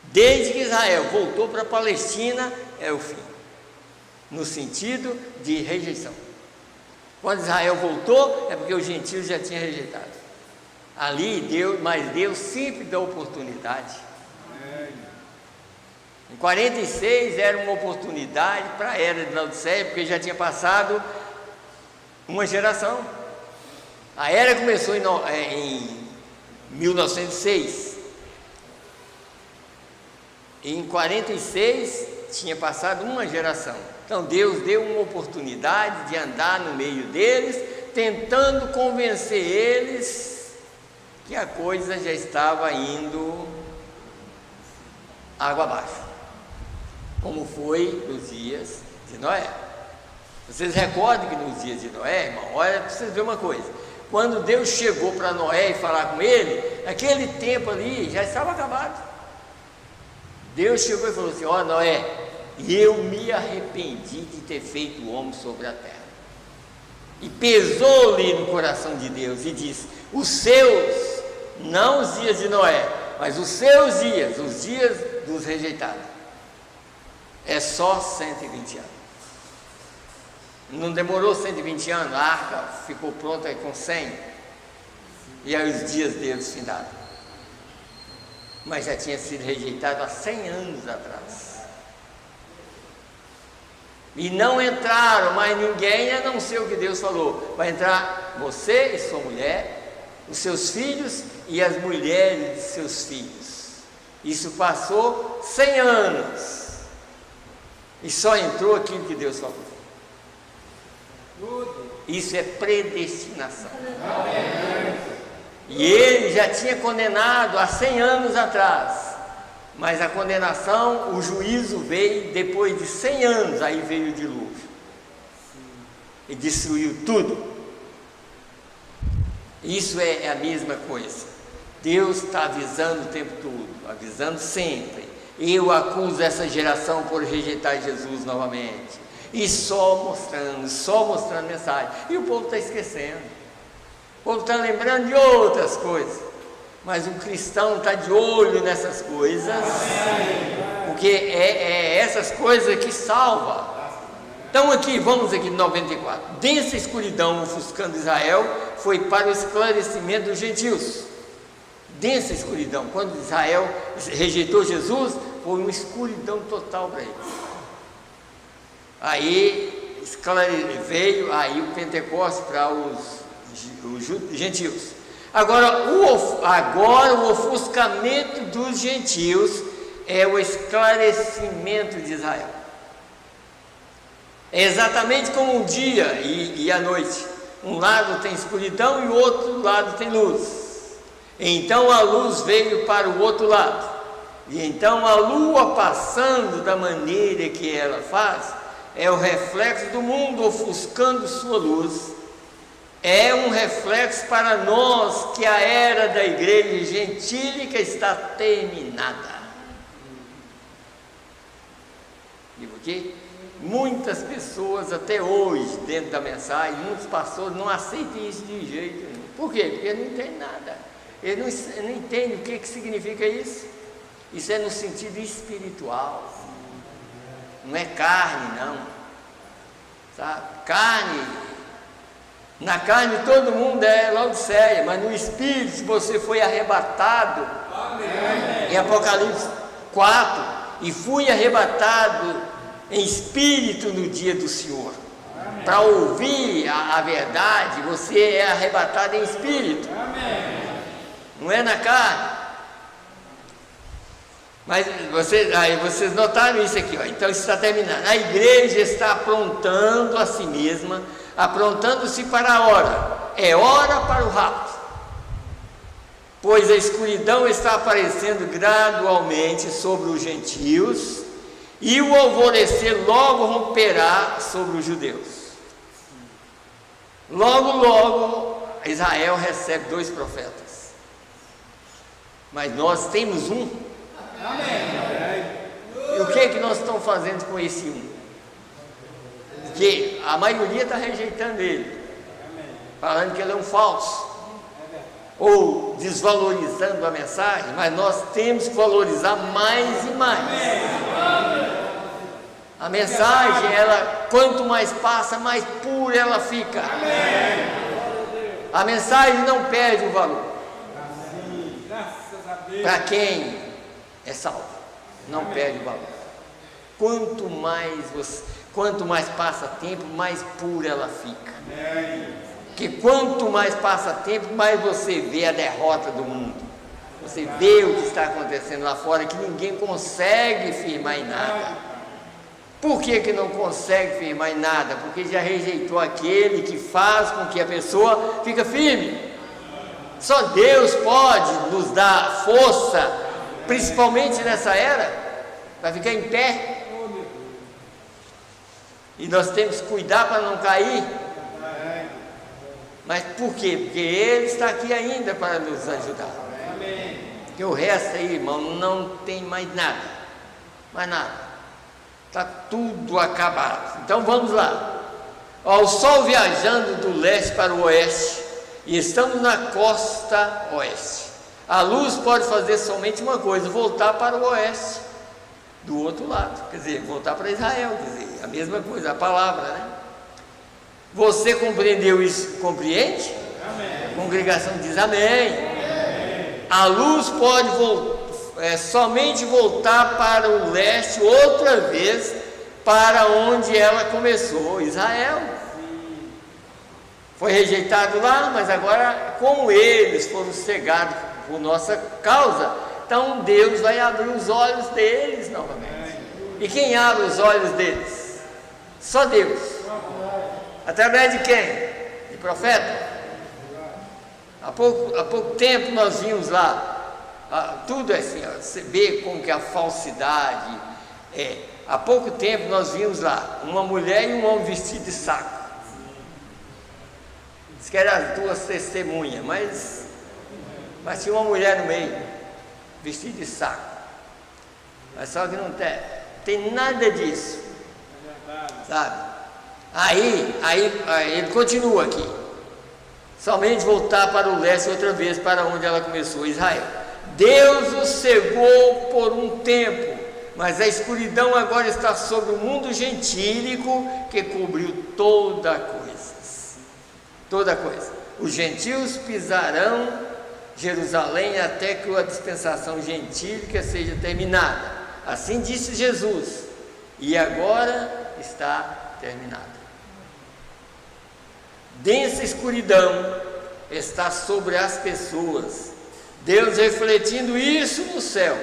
Desde que Israel voltou para a Palestina, é o fim, no sentido de rejeição. Quando Israel voltou, é porque os gentios já tinham rejeitado. Mas Deus sempre dá oportunidade. Em 46 era uma oportunidade para a era de Laodiceia, porque já tinha passado uma geração. A era começou em 1906. E em 46 tinha passado uma geração. Então Deus deu uma oportunidade de andar no meio deles, tentando convencer eles que a coisa já estava indo água abaixo, como foi nos dias de Noé. Vocês recordam que nos dias de Noé, irmão, olha para vocês verem uma coisa. Quando Deus chegou para Noé e falar com ele, aquele tempo ali já estava acabado. Deus chegou e falou assim: ó Noé, eu me arrependi de ter feito o homem sobre a terra. E pesou-lhe no coração de Deus e disse: os seus, não os dias de Noé, mas os seus dias, os dias dos rejeitados, é só 120 anos. Não demorou 120 anos, a arca ficou pronta com 100, e aí os dias deles findaram. Mas já tinha sido rejeitado há 100 anos atrás. E não entraram mais ninguém, a não ser o que Deus falou. Vai entrar você e sua mulher, os seus filhos e as mulheres de seus filhos. Isso passou 100 anos. E só entrou aquilo que Deus falou. Isso é predestinação. E ele já tinha condenado há 100 anos atrás. Mas a condenação, o juízo veio depois de 100 anos, aí veio o dilúvio. E destruiu tudo. Isso é a mesma coisa. Deus está avisando o tempo todo, avisando sempre. Eu acuso essa geração por rejeitar Jesus novamente. E só mostrando mensagem. E o povo está esquecendo. O povo está lembrando de outras coisas. Mas o cristão está de olho nessas coisas. Porque é essas coisas que salva. Então vamos aqui no 94. Densa escuridão ofuscando Israel foi para o esclarecimento dos gentios. Densa escuridão. Quando Israel rejeitou Jesus, foi uma escuridão total para eles. Aí veio o Pentecostes para os gentios. Agora o ofuscamento dos gentios é o esclarecimento de Israel. É exatamente como um dia e a noite. Um lado tem escuridão e o outro lado tem luz. Então a luz veio para o outro lado. E então a lua, passando da maneira que ela faz, é o reflexo do mundo ofuscando sua luz. É um reflexo para nós que a era da igreja gentílica está terminada. E por quê? Muitas pessoas até hoje, dentro da mensagem, muitos pastores não aceitam isso de jeito nenhum. Por quê? Porque eles não entendem nada. Eles não entendem o que significa isso. Isso é no sentido espiritual. Não é carne, não. Sabe? Carne. Na carne todo mundo é Laodiceia, mas no espírito, se você foi arrebatado, em Apocalipse 4, e fui arrebatado em espírito no dia do Senhor. Para ouvir a verdade, você é arrebatado em espírito. Não é na carne. Mas vocês notaram isso aqui, ó. Então isso está terminando. A igreja está aprontando a si mesma, aprontando-se para a hora. É hora para o rapto. Pois a escuridão está aparecendo gradualmente sobre os gentios, e o alvorecer logo romperá sobre os judeus. Logo, Israel recebe 2 profetas. Mas nós temos um. E o que é que nós estamos fazendo com esse um? Porque a maioria está rejeitando ele, falando que ele é um falso, ou desvalorizando a mensagem, mas nós temos que valorizar mais e mais. A mensagem, ela, quanto mais passa, mais pura ela fica. A mensagem não perde o valor. Para quem é salvo, não perde o valor. Quanto mais passa tempo, mais pura ela fica. Porque quanto mais passa tempo, mais você vê a derrota do mundo. Você vê o que está acontecendo lá fora, que ninguém consegue firmar em nada. Por que não consegue firmar em nada? Porque já rejeitou aquele que faz com que a pessoa fique firme. Só Deus pode nos dar força, principalmente nessa era, para ficar em pé. E nós temos que cuidar para não cair. Mas por quê? Porque Ele está aqui ainda para nos ajudar. Porque o resto aí, irmão, não tem mais nada. Mais nada. Está tudo acabado. Então vamos lá. Ó, o sol viajando do leste para o oeste, e estamos na costa oeste. A luz pode fazer somente uma coisa: voltar para o oeste, do outro lado, quer dizer, voltar para Israel, quer dizer, a mesma coisa, a palavra, né? Você compreendeu isso? Compreende? Amém. A congregação diz amém. Amém. A luz pode somente voltar para o leste outra vez, para onde ela começou, Israel. Foi rejeitado lá, mas agora, como eles foram cegados por nossa causa, então Deus vai abrir os olhos deles novamente. E quem abre os olhos deles? Só Deus. Através de quem? De profeta? Há pouco tempo nós vimos lá, tudo é assim, você vê como que a falsidade é. Há pouco tempo nós vimos lá uma mulher e um homem vestidos de saco. Diz que eram as 2 testemunhas, mas tinha uma mulher no meio, vestida de saco. Mas só que não tem nada disso, sabe? Aí ele continua aqui. Somente voltar para o leste outra vez, para onde ela começou, Israel. Deus os cegou por um tempo, mas a escuridão agora está sobre o mundo gentílico, que cobriu toda coisa. Toda coisa. Os gentios pisarão Jerusalém até que a dispensação gentílica seja terminada. Assim disse Jesus, e agora está terminada. Densa escuridão está sobre as pessoas, Deus refletindo isso no céu,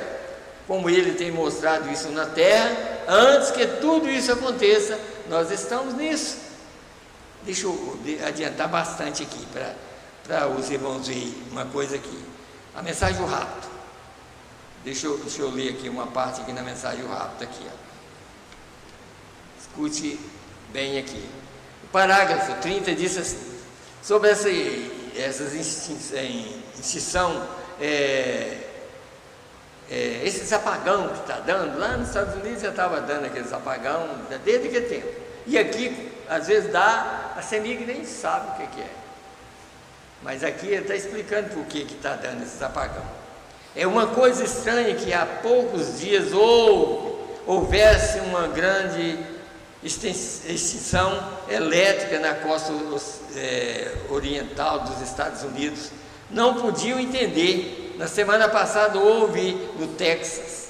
como Ele tem mostrado isso na terra. Antes que tudo isso aconteça, nós estamos nisso. Deixa eu adiantar bastante aqui, para os irmãos verem uma coisa aqui. A mensagem do rapto. Deixa eu ler aqui uma parte aqui na mensagem do rapto aqui, ó. Escute bem aqui. O parágrafo 30 diz assim: sobre essas extinção, esses apagão que está dando, lá nos Estados Unidos já estava dando aqueles apagão desde que tempo. E aqui, às vezes dá, a CEMIG nem sabe o que é. Mas aqui ele está explicando por que está dando esses apagão. É uma coisa estranha que há poucos dias houvesse uma grande extinção elétrica na costa oriental dos Estados Unidos. Não podiam entender. Na semana passada houve no Texas.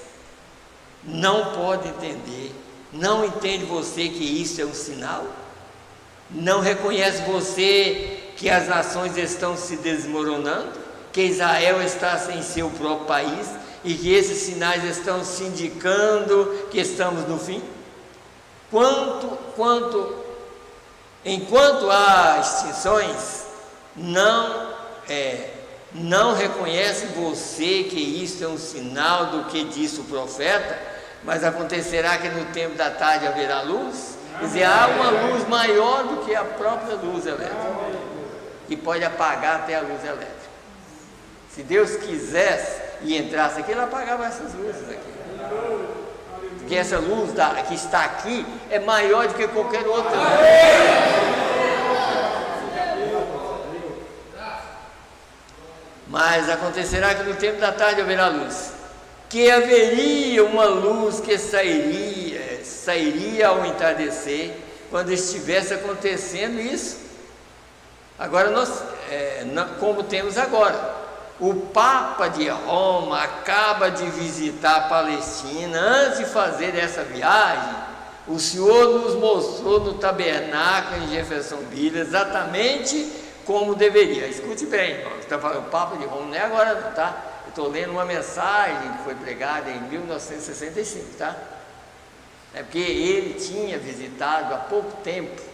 Não pode entender. Não entende você que isso é um sinal? Não reconhece você que as nações estão se desmoronando? Que Israel está sem seu próprio país? E que esses sinais estão se indicando que estamos no fim? Enquanto há extinções, não reconhece você que isso é um sinal do que disse o profeta? Mas acontecerá que no tempo da tarde haverá luz? Quer dizer, há uma luz maior do que a própria luz elétrica, que pode apagar até a luz elétrica. Se Deus quisesse e entrasse aqui, ele apagava essas luzes aqui. Porque essa luz que está aqui é maior do que qualquer outra. Mas acontecerá que no tempo da tarde haverá luz, que haveria uma luz que sairia ao entardecer, quando estivesse acontecendo isso. Agora como temos agora. O Papa de Roma acaba de visitar a Palestina. Antes de fazer essa viagem, o Senhor nos mostrou no tabernáculo em Jeffersonville exatamente como deveria. Escute bem, irmão. Está falando o Papa de Roma, não é agora não, tá? Eu estou lendo uma mensagem que foi pregada em 1965, tá? É porque ele tinha visitado há pouco tempo.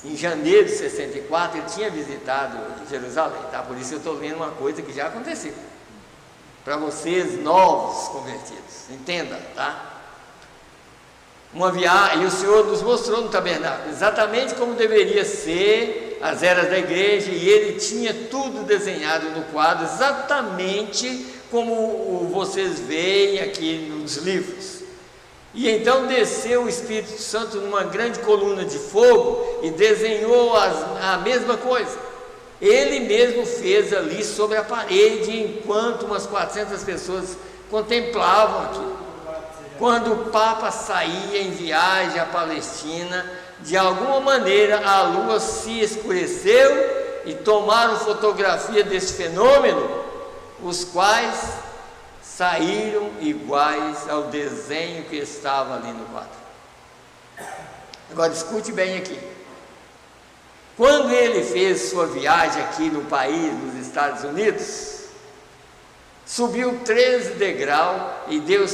Em janeiro de 64, ele tinha visitado Jerusalém, tá? Por isso eu estou lendo uma coisa que já aconteceu. Para vocês novos convertidos, entenda, tá? Uma viagem, e o Senhor nos mostrou no tabernáculo exatamente como deveria ser as eras da igreja, e ele tinha tudo desenhado no quadro, exatamente como vocês veem aqui nos livros. E então desceu o Espírito Santo numa grande coluna de fogo e desenhou a mesma coisa. Ele mesmo fez ali sobre a parede, enquanto umas 400 pessoas contemplavam aquilo. Quando o Papa saía em viagem à Palestina, de alguma maneira a lua se escureceu e tomaram fotografia desse fenômeno, os quais saíram iguais ao desenho que estava ali no quadro. Agora escute bem aqui. Quando ele fez sua viagem aqui no país, nos Estados Unidos, subiu 13 degraus e deu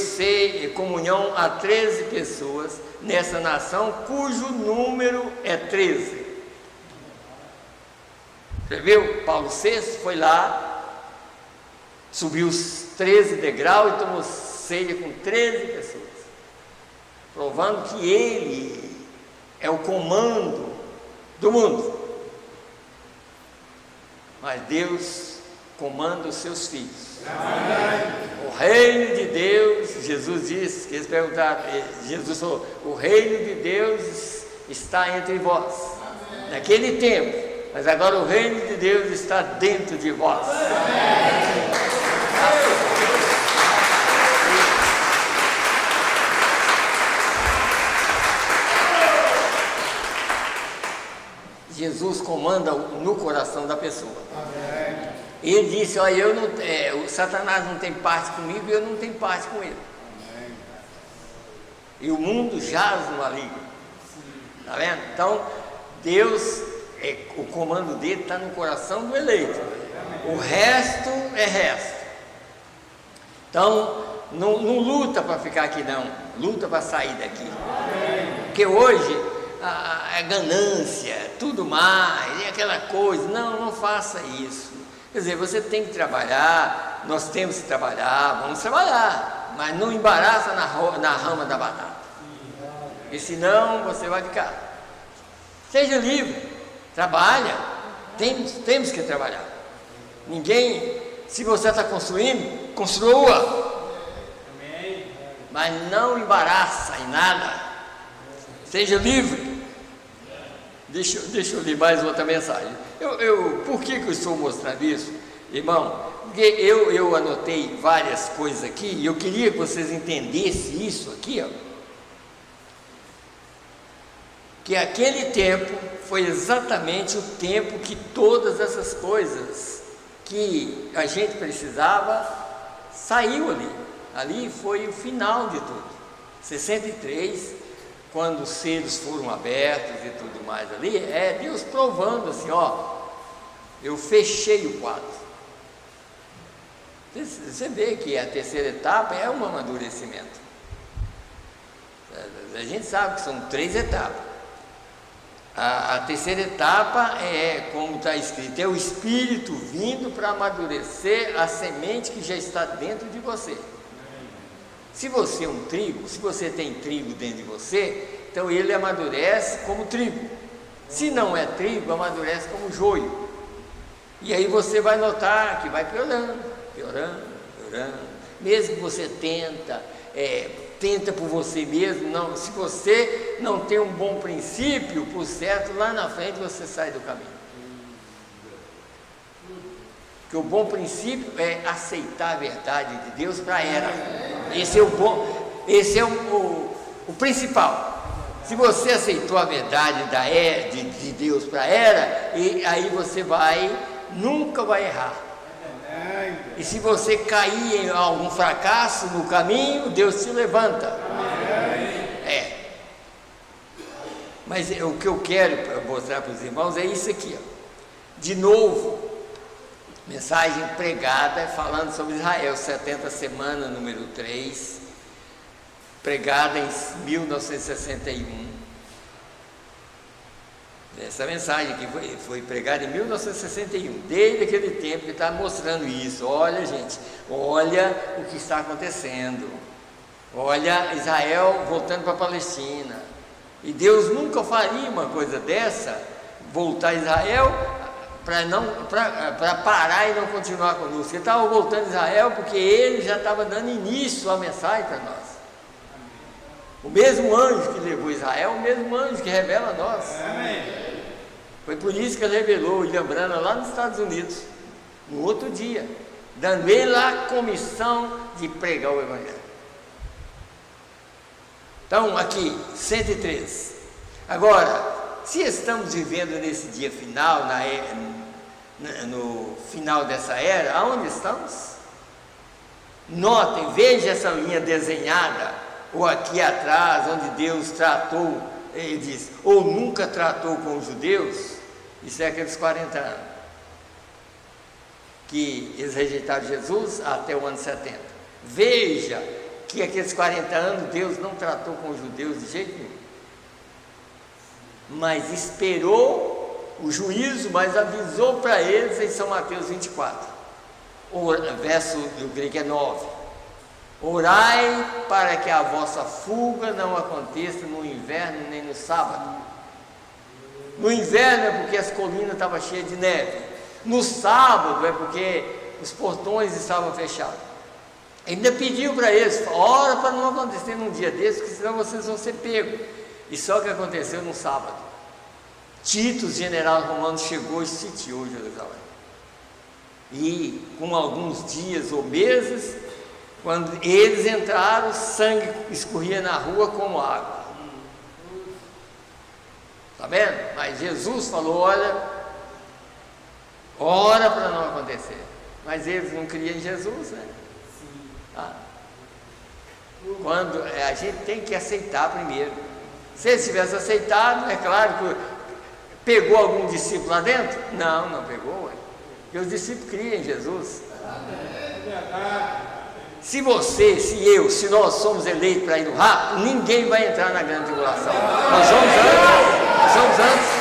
comunhão a 13 pessoas nessa nação, cujo número é 13. Você viu? Paulo VI foi lá, subiu os 13 degraus e tomou ceia com 13 pessoas, provando que ele é o comando do mundo. Mas Deus comanda os seus filhos. Amém. O reino de Deus, Jesus disse, que eles perguntaram, Jesus falou, o reino de Deus está entre vós. Amém. Naquele tempo, mas agora o reino de Deus está dentro de vós. Amém. Jesus comanda no coração da pessoa. Amém. Ele disse, olha, o Satanás não tem parte comigo e eu não tenho parte com ele. Amém. E o mundo jaz no maligno. Está vendo? Então, Deus, o comando dele está no coração do eleito. Amém. O resto é resto. Então, não luta para ficar aqui não, luta para sair daqui. Amém. Porque hoje a ganância, tudo mais, e aquela coisa, não faça isso. Quer dizer, você tem que trabalhar, nós temos que trabalhar, vamos trabalhar, mas não embaraça na rama da batata, porque senão você vai ficar. Seja livre, trabalha, temos que trabalhar. Ninguém, se você está construindo, construa, mas não embaraça em nada, seja livre. Deixa eu ler mais outra mensagem. Por que eu estou mostrando isso, irmão? Porque eu anotei várias coisas aqui e eu queria que vocês entendessem isso aqui, ó. Que aquele tempo foi exatamente o tempo que todas essas coisas que a gente precisava saiu ali. Ali foi o final de tudo. 63, quando os selos foram abertos e tudo mais ali, é Deus provando assim, ó, eu fechei o quadro. Você vê que a terceira etapa é um amadurecimento. A gente sabe que são 3 etapas. A terceira etapa é, como está escrito, é o Espírito vindo para amadurecer a semente que já está dentro de você. Se você é um trigo, se você tem trigo dentro de você, então ele amadurece como trigo. Se não é trigo, amadurece como joio. E aí você vai notar que vai piorando. Mesmo que você tenta por você mesmo, não, se você não tem um bom princípio, por certo, lá na frente você sai do caminho. Porque o bom princípio é aceitar a verdade de Deus para ela. Esse é o principal. Se você aceitou a verdade de Deus para ela, e aí você nunca vai errar. E se você cair em algum fracasso no caminho, Deus te levanta. Mas o que eu quero mostrar para os irmãos é isso aqui, ó. De novo, mensagem pregada falando sobre Israel, 70 semana, número 3, pregada em 1961. Essa mensagem aqui foi pregada em 1961, desde aquele tempo que está mostrando isso. Olha, gente, olha o que está acontecendo. Olha Israel voltando para a Palestina. E Deus nunca faria uma coisa dessa, voltar a Israel para parar e não continuar conosco. Ele estava voltando a Israel porque ele já estava dando início à mensagem para nós. O mesmo anjo que levou Israel, o mesmo anjo que revela a nós. Foi por isso que ele revelou William Branham lá nos Estados Unidos, no outro dia, dando ele a comissão de pregar o Evangelho. Então, aqui, 103. Agora, se estamos vivendo nesse dia final, no final dessa era, aonde estamos? Notem, veja essa linha desenhada, ou aqui atrás, onde Deus tratou, ele diz, ou nunca tratou com os judeus. Isso é aqueles 40 anos que eles rejeitaram Jesus até o ano 70. Veja que aqueles 40 anos Deus não tratou com os judeus de jeito nenhum, mas esperou o juízo, mas avisou para eles em São Mateus 24, o verso do grego é 9: orai para que a vossa fuga não aconteça no inverno nem no sábado. No inverno é porque as colinas estavam cheias de neve, no sábado é porque os portões estavam fechados. Ainda pediu para eles, ora para não acontecer num dia desse, porque senão vocês vão ser pegos. E só que aconteceu no sábado. Tito, general romano, chegou e sitiou Jerusalém. E com alguns dias ou meses, quando eles entraram, o sangue escorria na rua como água. Está vendo? Mas Jesus falou, olha, ora para não acontecer. Mas eles não criam em Jesus, né? Quando a gente tem que aceitar primeiro. Se eles tivessem aceitado, é claro que pegou algum discípulo lá dentro? Não pegou, ué. Porque os discípulos criam em Jesus. Se você, se nós somos eleitos para ir no rapto, ninguém vai entrar na grande tribulação. Nós somos antes.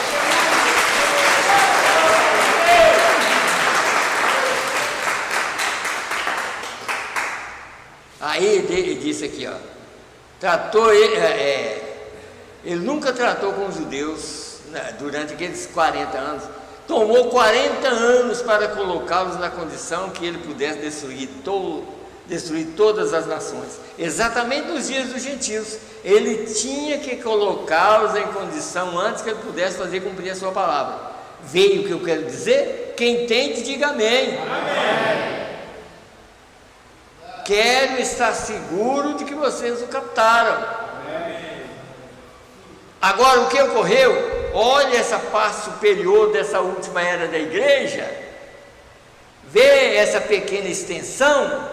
Aí ele disse aqui, ó, ele nunca tratou com os judeus, né, durante aqueles 40 anos. Tomou 40 anos para colocá-los na condição que ele pudesse destruir todas as nações. Exatamente nos dias dos gentios, ele tinha que colocá-los em condição antes que ele pudesse fazer cumprir a sua palavra. Veio o que eu quero dizer? Quem entende, diga amém. Amém. Quero estar seguro de que vocês o captaram. Amém. Agora, o que ocorreu? Olha essa parte superior dessa última era da igreja. Vê essa pequena extensão.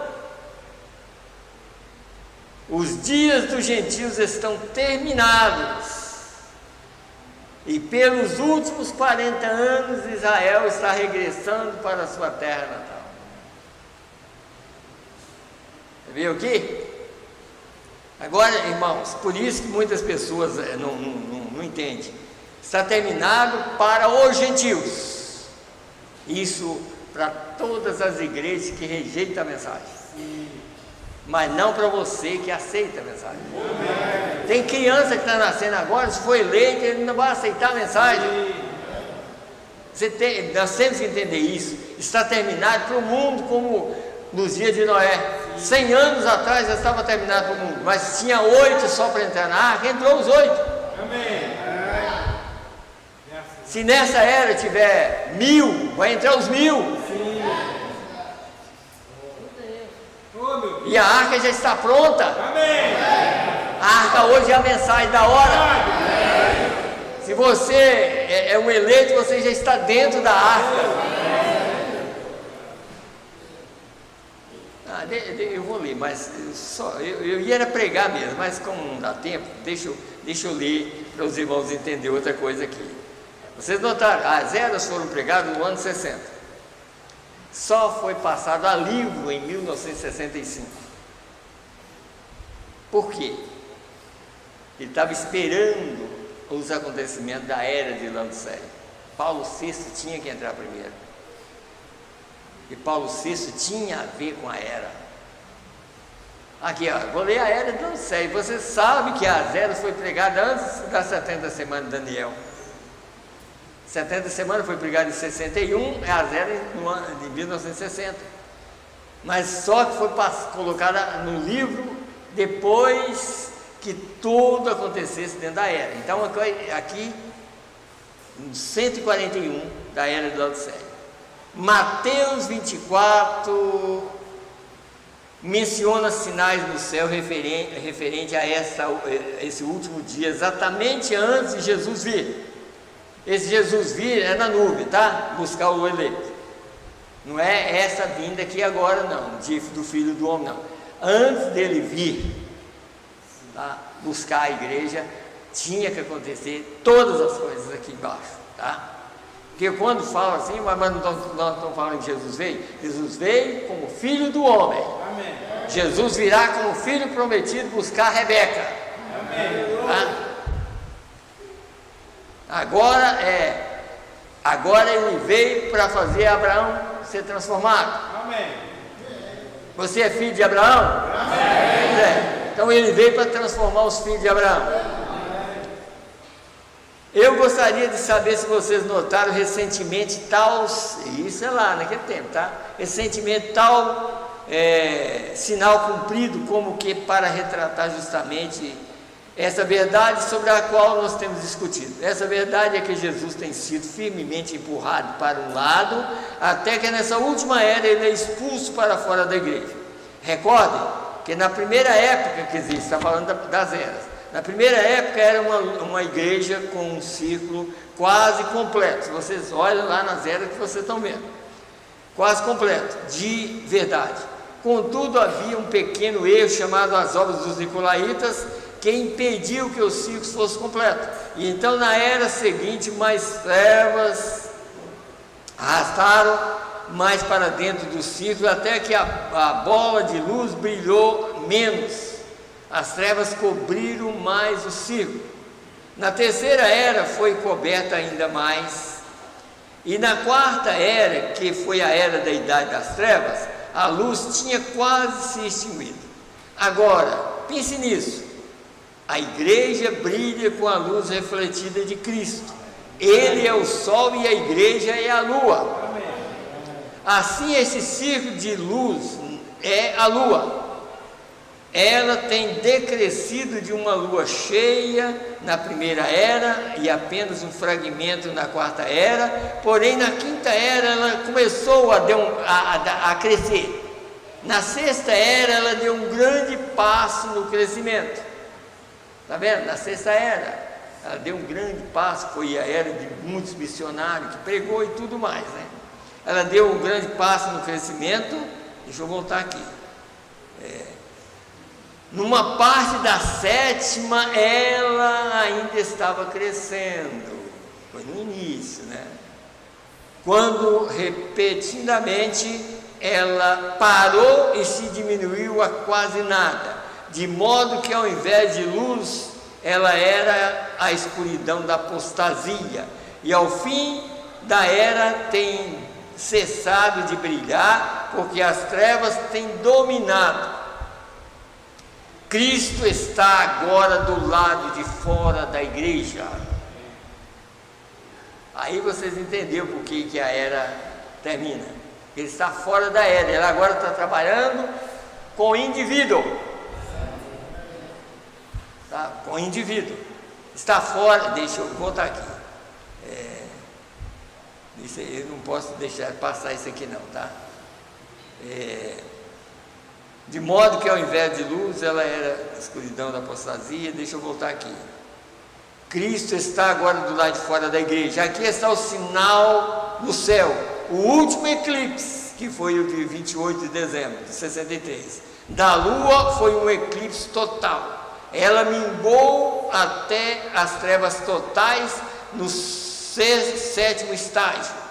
Os dias dos gentios estão terminados. E pelos últimos 40 anos, Israel está regressando para a sua terra natal. Viu aqui? Agora, irmãos, por isso que muitas pessoas não entendem. Está terminado para os gentios. Isso para todas as igrejas que rejeitam a mensagem. Sim. Mas não para você que aceita a mensagem. Amém. Tem criança que está nascendo agora, se for eleito, ele não vai aceitar a mensagem. Nós temos que entender isso. Está terminado para o mundo como nos dias de Noé. 100 anos atrás já estava terminado para o mundo, mas tinha 8 só para entrar na arca, entrou os 8. Amém. Se nessa era tiver 1000, vai entrar os 1000. Sim. E a arca já está pronta. Amém. A arca hoje é a mensagem da hora. Amém. Se você é um eleito, você já está dentro da arca. Eu vou ler, mas eu ia pregar mesmo, mas como não dá tempo, deixa eu ler para os irmãos entenderem outra coisa aqui. Vocês notaram, as eras foram pregadas no ano 60. Só foi passado a livro em 1965. Por quê? Ele estava esperando os acontecimentos da era de Laodiceia. Paulo VI tinha que entrar primeiro. E Paulo VI tinha a ver com a era. Aqui, ó, vou ler a era de Laodiceia. Você sabe que as eras foi pregada antes das 70 semanas de Daniel. 70 semanas foi pregada em 61, as eras no ano de 1960. Mas só que foi colocada no livro depois que tudo acontecesse dentro da era. Então aqui, 141 da era de Laodiceia. Mateus 24 menciona sinais do céu referente a esse último dia, exatamente antes de Jesus vir. Esse Jesus vir é na nuvem, tá? Buscar o eleito. Não é essa vinda aqui agora não, do Filho do Homem não. Antes dele vir, tá? Buscar a igreja, tinha que acontecer todas as coisas aqui embaixo, tá? Porque quando fala assim, mas nós não estamos falando que Jesus veio como Filho do Homem. Amém. Jesus virá como filho prometido buscar Rebeca. Amém. Tá? Agora ele veio para fazer Abraão ser transformado. Amém. Você é filho de Abraão? Amém. Então ele veio para transformar os filhos de Abraão. Amém. Eu gostaria de saber se vocês notaram recentemente tal, isso é lá naquele tempo, tá? Recentemente tal sinal cumprido como que para retratar justamente essa verdade sobre a qual nós temos discutido. Essa verdade é que Jesus tem sido firmemente empurrado para um lado, até que nessa última era ele é expulso para fora da igreja. Recordem que na primeira época que existe, está falando das eras, na primeira época era uma igreja com um círculo quase completo. Vocês olham lá nas eras que vocês estão vendo, quase completo, de verdade. Contudo, havia um pequeno erro chamado as obras dos Nicolaitas, que impediu que os ciclos fossem completos. E então na era seguinte, mais trevas arrastaram mais para dentro do ciclo, até que a bola de luz brilhou menos. As trevas cobriram mais o ciclo. Na terceira era foi coberta ainda mais. E na quarta era, que foi a era da idade das trevas, a luz tinha quase se extinguido. Agora, pense nisso. A igreja brilha com a luz refletida de Cristo. Ele é o sol e a igreja é a lua. Assim, esse círculo de luz é a lua. Ela tem decrescido de uma lua cheia na primeira era e apenas um fragmento na quarta era, porém na quinta era ela começou a crescer. Na sexta era ela deu um grande passo no crescimento. Está vendo? Na sexta era ela deu um grande passo, foi a era de muitos missionários que pregou e tudo mais, né? Ela deu um grande passo no crescimento. Deixa eu voltar aqui. Numa parte da sétima, ela ainda estava crescendo. Foi no início, né? Quando repetidamente ela parou e se diminuiu a quase nada, de modo que ao invés de luz, ela era a escuridão da apostasia, e ao fim da era tem cessado de brilhar, porque as trevas têm dominado. Cristo está agora do lado de fora da igreja. Aí vocês entenderam por que a era termina. Ele está fora da era, ele agora está trabalhando com o indivíduo. Tá? Com o indivíduo. Está fora, deixa eu voltar aqui. Eu não posso deixar passar isso aqui não, tá? De modo que ao invés de luz, ela era a escuridão da apostasia. Deixa eu voltar aqui. Cristo está agora do lado de fora da igreja. Aqui está o sinal no céu. O último eclipse, que foi o de 28 de dezembro de 63. Da lua foi um eclipse total. Ela minguou até as trevas totais no sétimo estágio.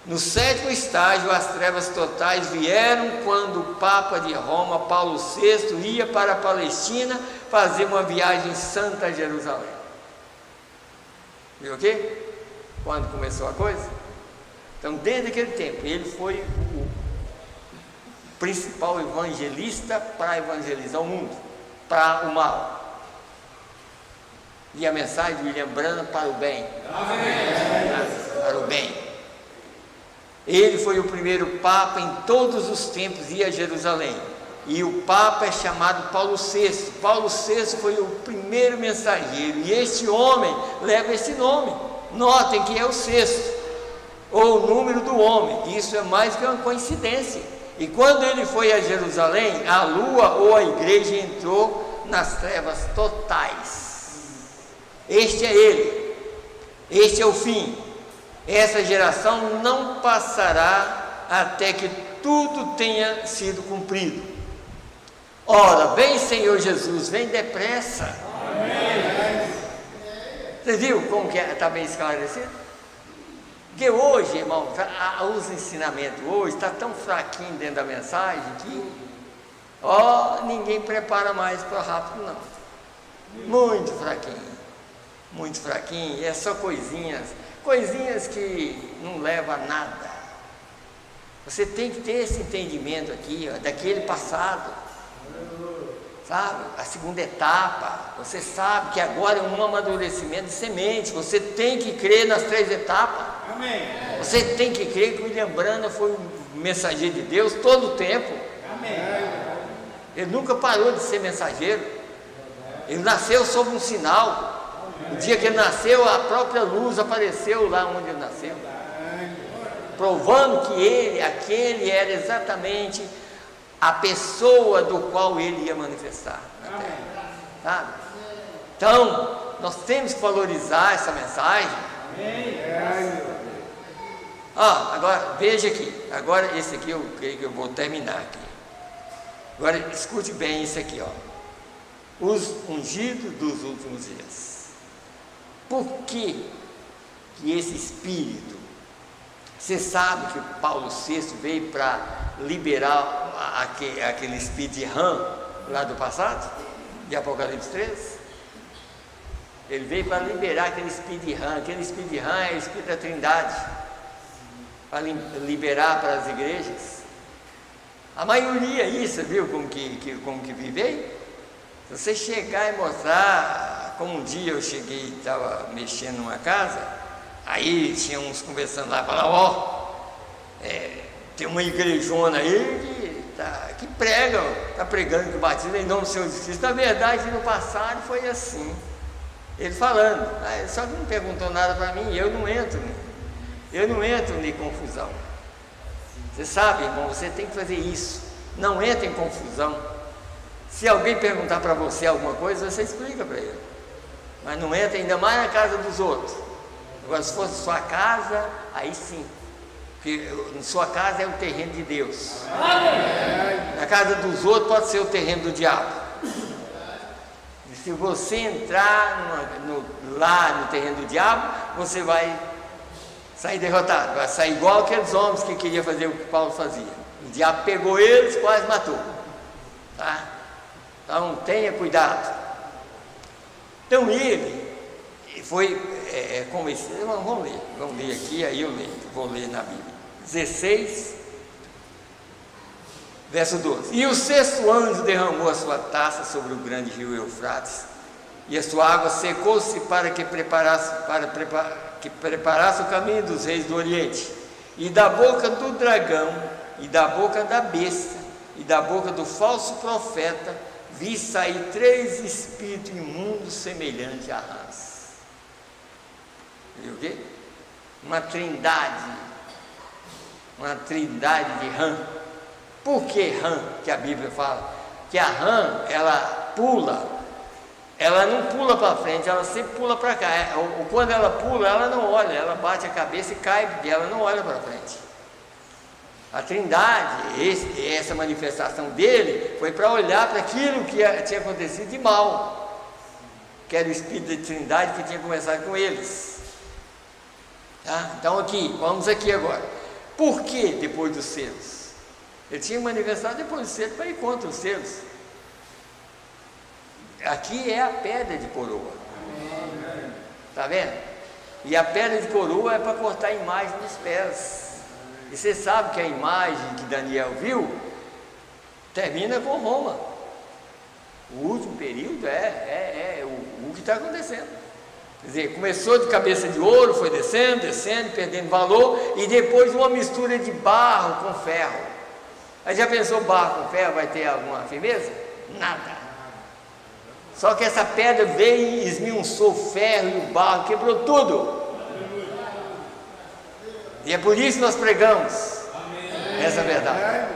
No sétimo estágio, as trevas totais vieram quando o Papa de Roma, Paulo VI, ia para a Palestina fazer uma viagem santa a Jerusalém. Viu aqui? Quando começou a coisa? Então, desde aquele tempo, ele foi o principal evangelista para evangelizar o mundo, para o mal. E a mensagem de William Branham para o bem. Amém. Para o bem. Ele foi o primeiro Papa em todos os tempos ir a Jerusalém. E o Papa é chamado Paulo VI. Paulo VI foi o primeiro mensageiro. E este homem leva esse nome. Notem que é o sexto, ou o número do homem. Isso é mais que uma coincidência. E quando ele foi a Jerusalém, a lua ou a igreja entrou nas trevas totais. Este é ele. Este é o fim. Essa geração não passará até que tudo tenha sido cumprido. Ora, vem Senhor Jesus, vem depressa. Amém. Você viu como que está bem esclarecido? Porque hoje, irmão, os ensinamentos hoje está tão fraquinho dentro da mensagem que ninguém prepara mais para rápido não. Muito fraquinho, é só coisinhas que não levam a nada. Você tem que ter esse entendimento aqui, daquele passado, sabe? A segunda etapa, você sabe que agora é um amadurecimento de semente. Você tem que crer nas 3 etapas. Amém. Você tem que crer que o William Branham foi um mensageiro de Deus todo o tempo. Amém. Ele nunca parou de ser mensageiro. Ele nasceu sob um sinal. O dia que ele nasceu, a própria luz apareceu lá onde ele nasceu, provando que aquele era exatamente a pessoa do qual ele ia manifestar na terra, sabe? Então, nós temos que valorizar essa mensagem. Agora, veja aqui, agora esse aqui eu creio que eu vou terminar aqui. Agora, escute bem isso aqui, os ungidos dos últimos dias. Por que esse espírito? Você sabe que o Paulo VI veio para liberar aquele espírito de Ram lá do passado, de Apocalipse 3? Ele veio para liberar aquele espírito de Ram. Aquele espírito de Ram é o espírito da Trindade, para liberar para as igrejas. A maioria aí, você viu como que vivei? Se você chegar e mostrar, como um dia eu cheguei e estava mexendo numa casa, aí tinha uns conversando lá, falavam, tem uma igrejona aí que prega, está pregando que batiza em nome do Senhor Jesus Cristo. Na verdade, no passado foi assim, ele falando, só que não perguntou nada para mim, eu não entro em confusão. Você sabe, irmão, você tem que fazer isso, não entra em confusão. Se alguém perguntar para você alguma coisa, você explica para ele, mas não entra ainda mais na casa dos outros. Agora, se fosse sua casa, aí sim, porque sua casa é o terreno de Deus. Na casa dos outros pode ser o terreno do diabo. E se você entrar lá no terreno do diabo, você vai sair derrotado, vai sair igual aqueles homens que queriam fazer o que Paulo fazia. O diabo pegou eles, quase matou, tá? Então tenha cuidado. Então ele foi convencido. Vamos ler aqui, aí eu leio, vou ler na Bíblia 16, verso 12. E o sexto anjo derramou a sua taça sobre o grande rio Eufrates, e a sua água secou-se para que preparasse o caminho dos reis do Oriente. E da boca do dragão, e da boca da besta, e da boca do falso profeta, vi sair 3 espíritos imundos semelhantes a rãs. Viu o quê? Uma trindade de rã. Por que rã? Que a Bíblia fala que a rã, ela não pula para frente, ela sempre pula para cá. Ou quando ela pula, ela não olha, ela bate a cabeça e cai, porque ela não olha para frente. A trindade, essa manifestação dele, foi para olhar para aquilo que tinha acontecido de mal, que era o espírito de trindade que tinha começado com eles. Tá? Então vamos aqui agora. Por que depois dos selos? Ele tinha manifestado depois dos selos para ir contra os selos. Aqui é a pedra de coroa. Está vendo? E a pedra de coroa é para cortar a imagem dos pés. E você sabe que a imagem que Daniel viu termina com Roma. O último período é o que está acontecendo. Quer dizer, começou de cabeça de ouro, foi descendo, perdendo valor, e depois uma mistura de barro com ferro. Aí já pensou, barro com ferro vai ter alguma firmeza? Nada. Só que essa pedra veio e esmiuçou o ferro e o barro, quebrou tudo. E é por isso que nós pregamos essa verdade.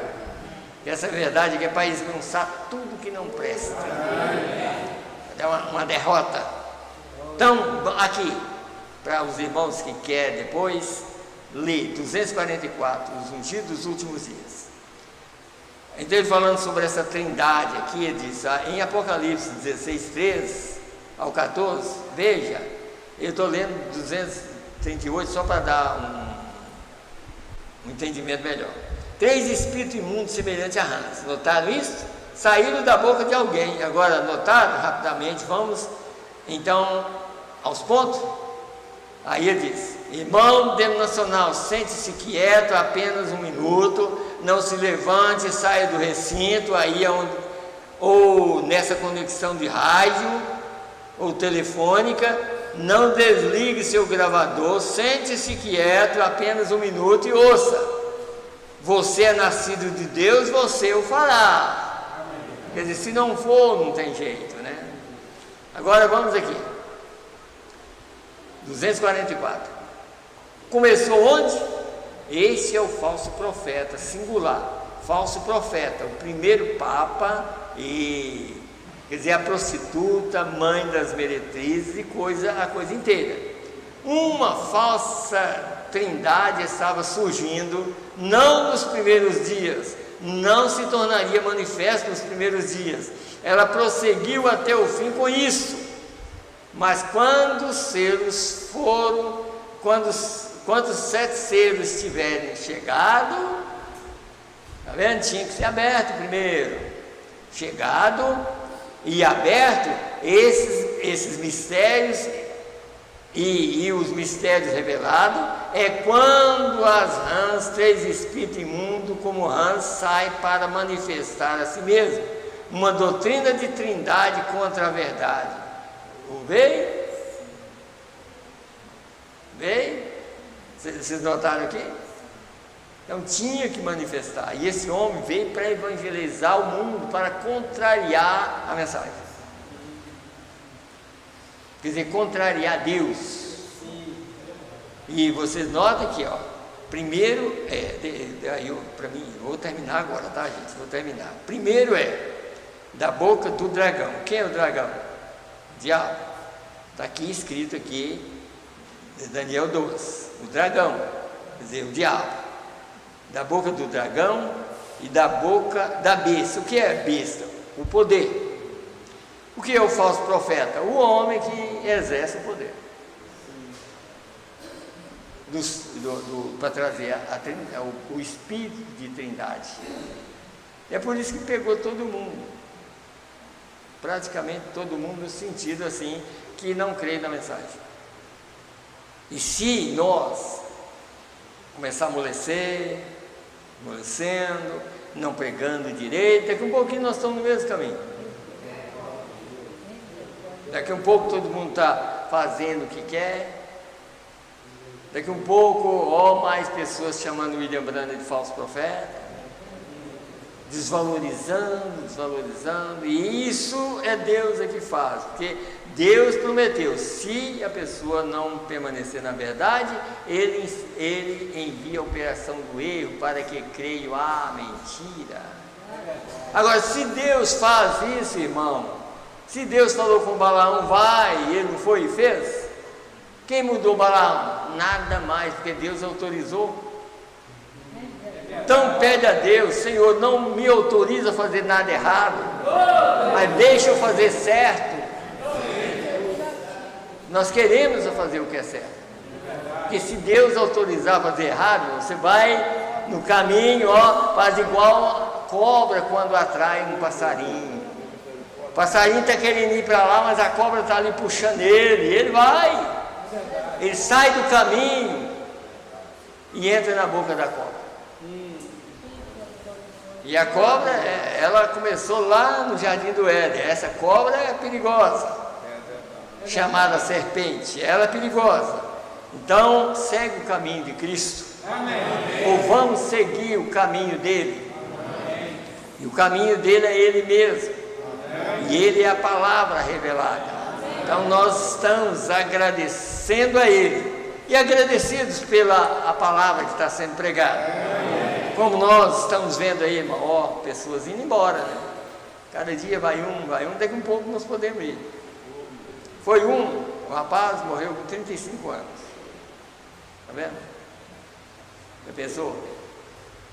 Essa verdade que é para esmiuçar tudo que não presta. É uma derrota. Então, aqui, para os irmãos que querem depois, ler 244, os ungidos dos últimos dias. Então, ele falando sobre essa trindade aqui, ele diz, em Apocalipse 16, 13 ao 14, veja, eu estou lendo 238 só para dar um entendimento melhor. 3 espíritos imundos semelhantes a rãs. Notaram isso? Saíram da boca de alguém. Agora, notaram? Rapidamente, vamos então aos pontos. Aí ele diz: irmão denominacional, sente-se quieto apenas 1 minuto, não se levante, saia do recinto, aí é onde, ou nessa conexão de rádio ou telefônica, não desligue seu gravador, sente-se quieto apenas 1 minuto e ouça. Você é nascido de Deus, você o fará. Quer dizer, se não for, não tem jeito, né? Agora vamos aqui. 244. Começou onde? Esse é o falso profeta, singular. Falso profeta, o primeiro papa, quer dizer, a prostituta, mãe das meretrizes e a coisa inteira. Uma falsa trindade estava surgindo, não nos primeiros dias, não se tornaria manifesto nos primeiros dias. Ela prosseguiu até o fim com isso. Mas quando os selos foram, quando os 7 selos tiverem chegado, está vendo? Tinha que ser aberto primeiro. Chegado e aberto, esses mistérios e os mistérios revelados é quando as rãs, 3 espíritos imundos como rãs, saem para manifestar a si mesmo uma doutrina de trindade contra a verdade. Veio? Veio? Vocês notaram aqui? Então tinha que manifestar. E esse homem veio para evangelizar o mundo, para contrariar a mensagem. Quer dizer, contrariar Deus. E vocês notam aqui, ó. Primeiro para mim, vou terminar agora, tá, gente? Vou terminar. Primeiro da boca do dragão. Quem é o dragão? O diabo. Está aqui escrito aqui, Daniel 12. O dragão, quer dizer, o diabo. Da boca do dragão e da boca da besta. O que é besta? O poder. O que é o falso profeta? O homem que exerce o poder. Para trazer o espírito de trindade. É por isso que pegou todo mundo. Praticamente todo mundo, no sentido assim, que não crê na mensagem. E se nós começar a amolecendo, não pregando direito, daqui a um pouquinho nós estamos no mesmo caminho. Daqui a um pouco todo mundo está fazendo o que quer. Daqui a um pouco, mais pessoas chamando William Branham de falso profeta, desvalorizando, e isso é Deus que faz, porque Deus prometeu, se a pessoa não permanecer na verdade, ele envia a operação do erro para que creiam a mentira. Agora, se Deus faz isso, irmão, se Deus falou com Balaão, vai, e ele não foi e fez, quem mudou Balaão? Nada mais, porque Deus autorizou. Então pede a Deus, Senhor, não me autoriza a fazer nada errado, mas deixa eu fazer certo. Nós queremos fazer o que é certo, porque se Deus autorizar a fazer errado, você vai no caminho, faz igual a cobra quando atrai um passarinho. O passarinho está querendo ir para lá, mas a cobra está ali puxando ele vai, ele sai do caminho e entra na boca da cobra. E a cobra, ela começou lá no Jardim do Éden. Essa cobra é perigosa, chamada serpente, ela é perigosa. Então, segue o caminho de Cristo. Amém. Ou vamos seguir o caminho dele. Amém. E o caminho dele é ele mesmo. Amém. E ele é a palavra revelada. Amém. Então, nós estamos agradecendo a ele e agradecidos pela palavra que está sendo pregada. Amém. Como nós estamos vendo aí, pessoas indo embora, né? Cada dia vai um, daqui a um pouco nós podemos ir. Foi um rapaz morreu com 35 anos. Está vendo? Já pensou?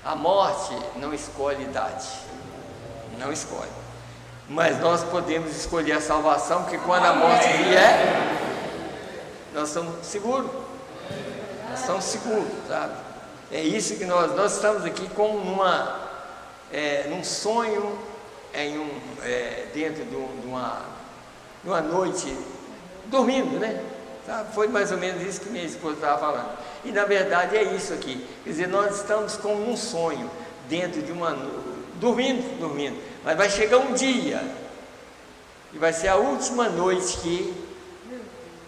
A morte não escolhe idade. Não escolhe. Mas nós podemos escolher a salvação, porque quando a morte vier, nós estamos seguros. Nós estamos seguros, sabe? É isso que nós estamos aqui como num sonho, dentro de uma noite, dormindo, né? Sabe? Foi mais ou menos isso que minha esposa estava falando. E na verdade é isso aqui. Quer dizer, nós estamos como num sonho, dentro de dormindo. Mas vai chegar um dia, e vai ser a última noite que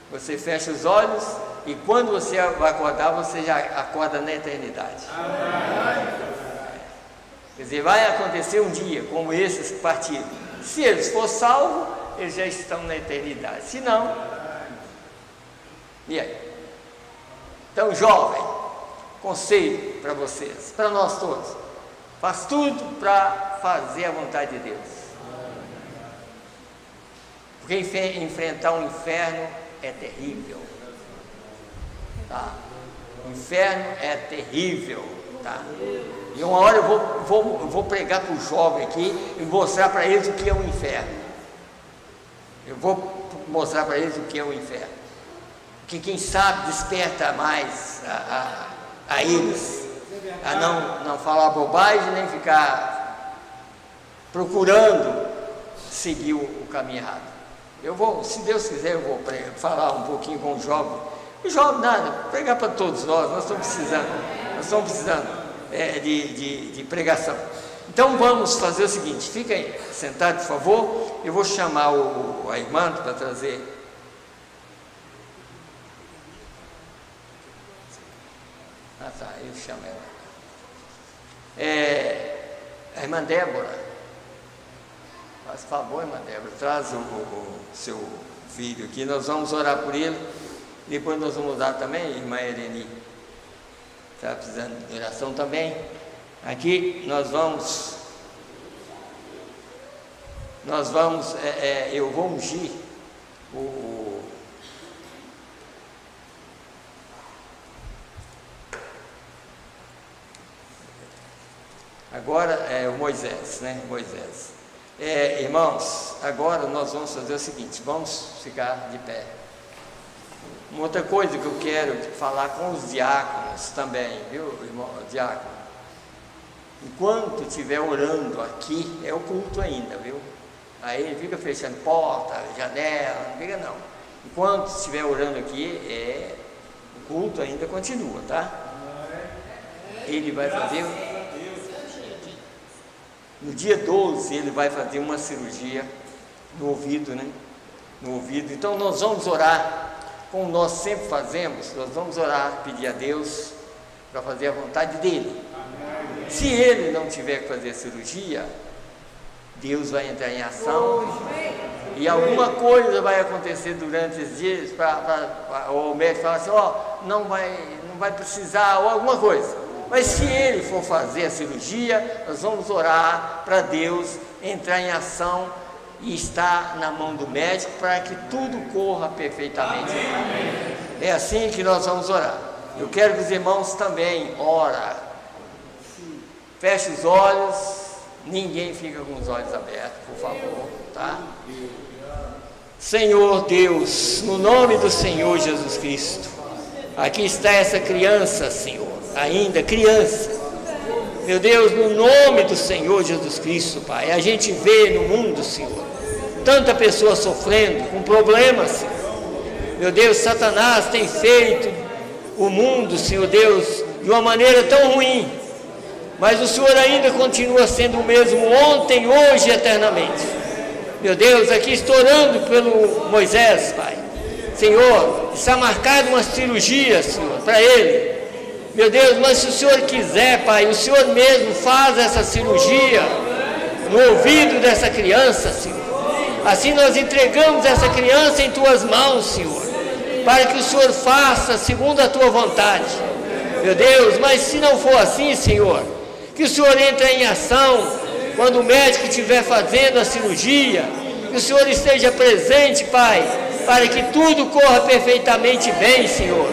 você fecha os olhos, e quando você vai acordar, você já acorda na eternidade. Quer dizer, vai acontecer um dia como esses que partiram. Se eles for salvos, eles já estão na eternidade. Se não, e aí? Então, jovem, conselho para vocês, para nós todos: faz tudo para fazer a vontade de Deus. Porque enfrentar um inferno é terrível. Tá? O inferno é terrível, tá? E uma hora eu vou pregar para o jovem aqui e mostrar para eles o que é o inferno. Eu vou mostrar para eles o que é o inferno, que quem sabe desperta mais a eles a não falar bobagem, nem ficar procurando seguir o caminho errado. Eu vou, se Deus quiser, eu vou falar um pouquinho com o jovem. O jovem nada, pregar para todos nós estamos precisando de pregação. Então vamos fazer o seguinte, fiquem sentados, por favor. Eu vou chamar a irmã para trazer. Ah tá, eu chamo ela. A irmã Débora. Faz favor, irmã Débora, traz o seu filho aqui, nós vamos orar por ele. Depois nós vamos orar também, irmã Eleni. Está precisando de oração também. Aqui nós vamos, eu vou ungir agora é o Moisés, né? Moisés. Irmãos, agora nós vamos fazer o seguinte, vamos ficar de pé. Uma outra coisa que eu quero falar com os diáconos também, viu, irmão, diácono? Enquanto estiver orando aqui, é o culto ainda, viu? Aí ele fica fechando porta, janela, não fica não. Enquanto estiver orando aqui, o culto ainda continua, tá? Ele vai fazer... No dia 12 ele vai fazer uma cirurgia no ouvido, né? No ouvido. Então nós vamos orar, como nós sempre fazemos, nós vamos orar, pedir a Deus para fazer a vontade dele. Se ele não tiver que fazer a cirurgia, Deus vai entrar em ação e alguma coisa vai acontecer durante esses dias para o médico falar assim, não vai precisar, ou alguma coisa. Mas se ele for fazer a cirurgia, nós vamos orar para Deus entrar em ação e estar na mão do médico para que tudo corra perfeitamente. Amém. É assim que nós vamos orar. Eu quero que os irmãos também orem. Feche os olhos, ninguém fica com os olhos abertos, por favor, tá? Senhor Deus, no nome do Senhor Jesus Cristo, aqui está essa criança, Senhor. Ainda criança, meu Deus, no nome do Senhor Jesus Cristo, Pai, a gente vê no mundo, Senhor, tanta pessoa sofrendo com problemas, Senhor. Meu Deus, Satanás tem feito o mundo, Senhor Deus, de uma maneira tão ruim, mas o Senhor ainda continua sendo o mesmo ontem, hoje e eternamente. Meu Deus, aqui estou orando pelo Moisés, Pai. Senhor, está marcada uma cirurgia, Senhor, para ele. Meu Deus, mas se o Senhor quiser, Pai, o Senhor mesmo faz essa cirurgia no ouvido dessa criança, Senhor. Assim nós entregamos essa criança em Tuas mãos, Senhor, para que o Senhor faça segundo a Tua vontade. Meu Deus, mas se não for assim, Senhor, que o Senhor entre em ação quando o médico estiver fazendo a cirurgia, que o Senhor esteja presente, Pai, para que tudo corra perfeitamente bem, Senhor.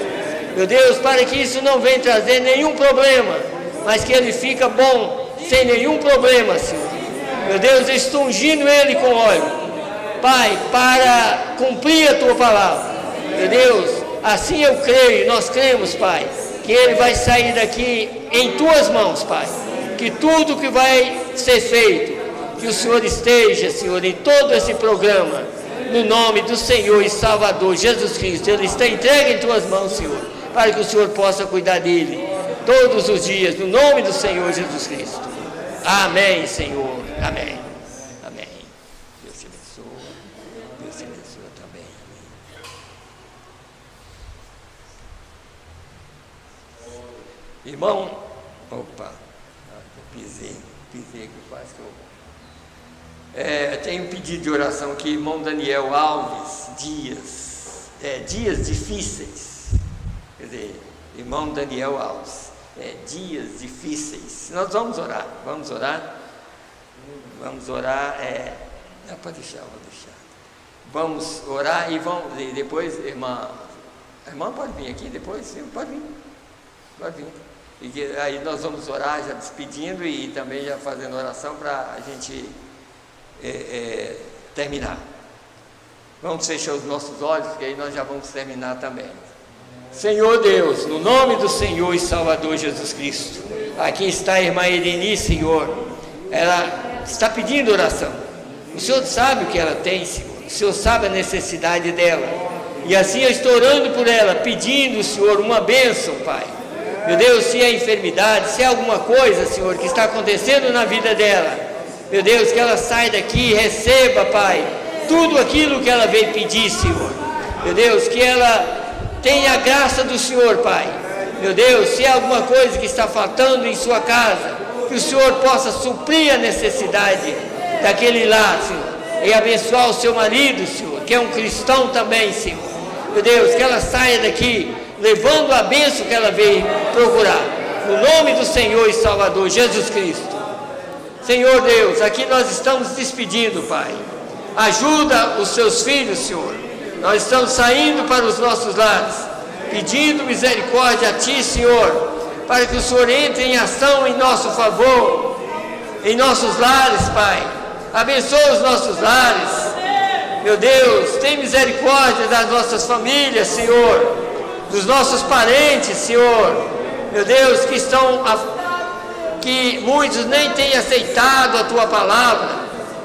Meu Deus, para que isso não venha trazer nenhum problema, mas que ele fica bom, sem nenhum problema, Senhor. Meu Deus, eu estou ungindo ele com óleo, Pai, para cumprir a Tua palavra. Meu Deus, assim eu creio, nós cremos, Pai, que ele vai sair daqui em Tuas mãos, Pai. Que tudo que vai ser feito, que o Senhor esteja, Senhor, em todo esse programa, no nome do Senhor e Salvador Jesus Cristo. Ele está entregue em Tuas mãos, Senhor, para que o Senhor possa cuidar dele todos os dias, no nome do Senhor Jesus Cristo. Amém, Senhor. Amém. Amém. Deus te abençoe. Deus te abençoe também. Amém. Irmão, opa, pisei aqui, quase que eu... Tenho um pedido de oração aqui, irmão Daniel Alves Dias difíceis. Quer dizer, irmão Daniel Alves, dias difíceis. Nós vamos orar. Não, pode deixar, vou deixar. Vamos orar e depois, a irmã pode vir aqui depois? Sim, pode vir. E aí nós vamos orar já despedindo e também já fazendo oração para a gente terminar. Vamos fechar os nossos olhos, que aí nós já vamos terminar também. Senhor Deus, no nome do Senhor e Salvador Jesus Cristo, aqui está a irmã Eleni, Senhor, ela está pedindo oração. O Senhor sabe o que ela tem, Senhor. O Senhor sabe a necessidade dela. E assim eu estou orando por ela, pedindo, Senhor, uma bênção, Pai. Meu Deus, se é enfermidade, se é alguma coisa, Senhor, que está acontecendo na vida dela, meu Deus, que ela saia daqui e receba, Pai, tudo aquilo que ela veio pedir, Senhor. Meu Deus, que ela tenha a graça do Senhor, Pai. Meu Deus, se é alguma coisa que está faltando em sua casa, que o Senhor possa suprir a necessidade daquele lar, Senhor, e abençoar o seu marido, Senhor, que é um cristão também, Senhor. Meu Deus, que ela saia daqui levando a bênção que ela veio procurar, no nome do Senhor e Salvador Jesus Cristo. Senhor Deus, aqui nós estamos despedindo, Pai. Ajuda os seus filhos, Senhor. Nós estamos saindo para os nossos lares, pedindo misericórdia a Ti, Senhor, para que o Senhor entre em ação em nosso favor, em nossos lares, Pai. Abençoa os nossos lares. Meu Deus, tem misericórdia das nossas famílias, Senhor, dos nossos parentes, Senhor. Meu Deus, que muitos nem têm aceitado a Tua palavra.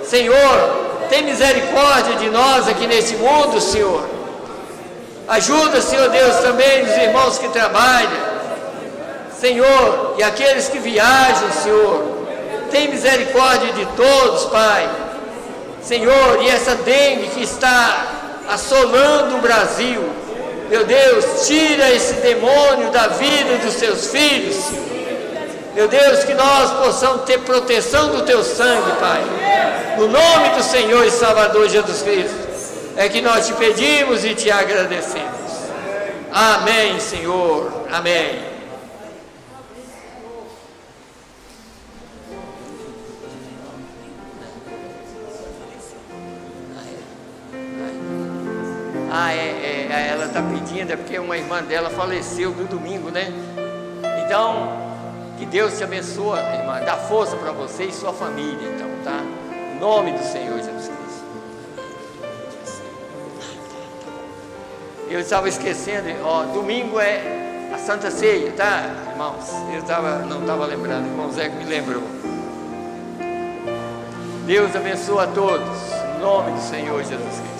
Senhor, tem misericórdia de nós aqui nesse mundo, Senhor. Ajuda, Senhor Deus, também os irmãos que trabalham, Senhor, e aqueles que viajam, Senhor. Tem misericórdia de todos, Pai. Senhor, e essa dengue que está assolando o Brasil, meu Deus, tira esse demônio da vida dos Teus filhos, Senhor. Meu Deus, que nós possamos ter proteção do Teu sangue, Pai. No nome do Senhor e Salvador Jesus Cristo, é que nós Te pedimos e Te agradecemos. Amém, Senhor. Amém. Ela está pedindo, é porque uma irmã dela faleceu no domingo, né? Então, que Deus te abençoe, irmã, dá força para você e sua família, então, tá? Em nome do Senhor Jesus Cristo. Eu estava esquecendo, ó, domingo é a Santa Ceia, tá, irmãos? Eu não estava lembrando, o irmão Zé que me lembrou. Deus abençoe a todos, em nome do Senhor Jesus Cristo.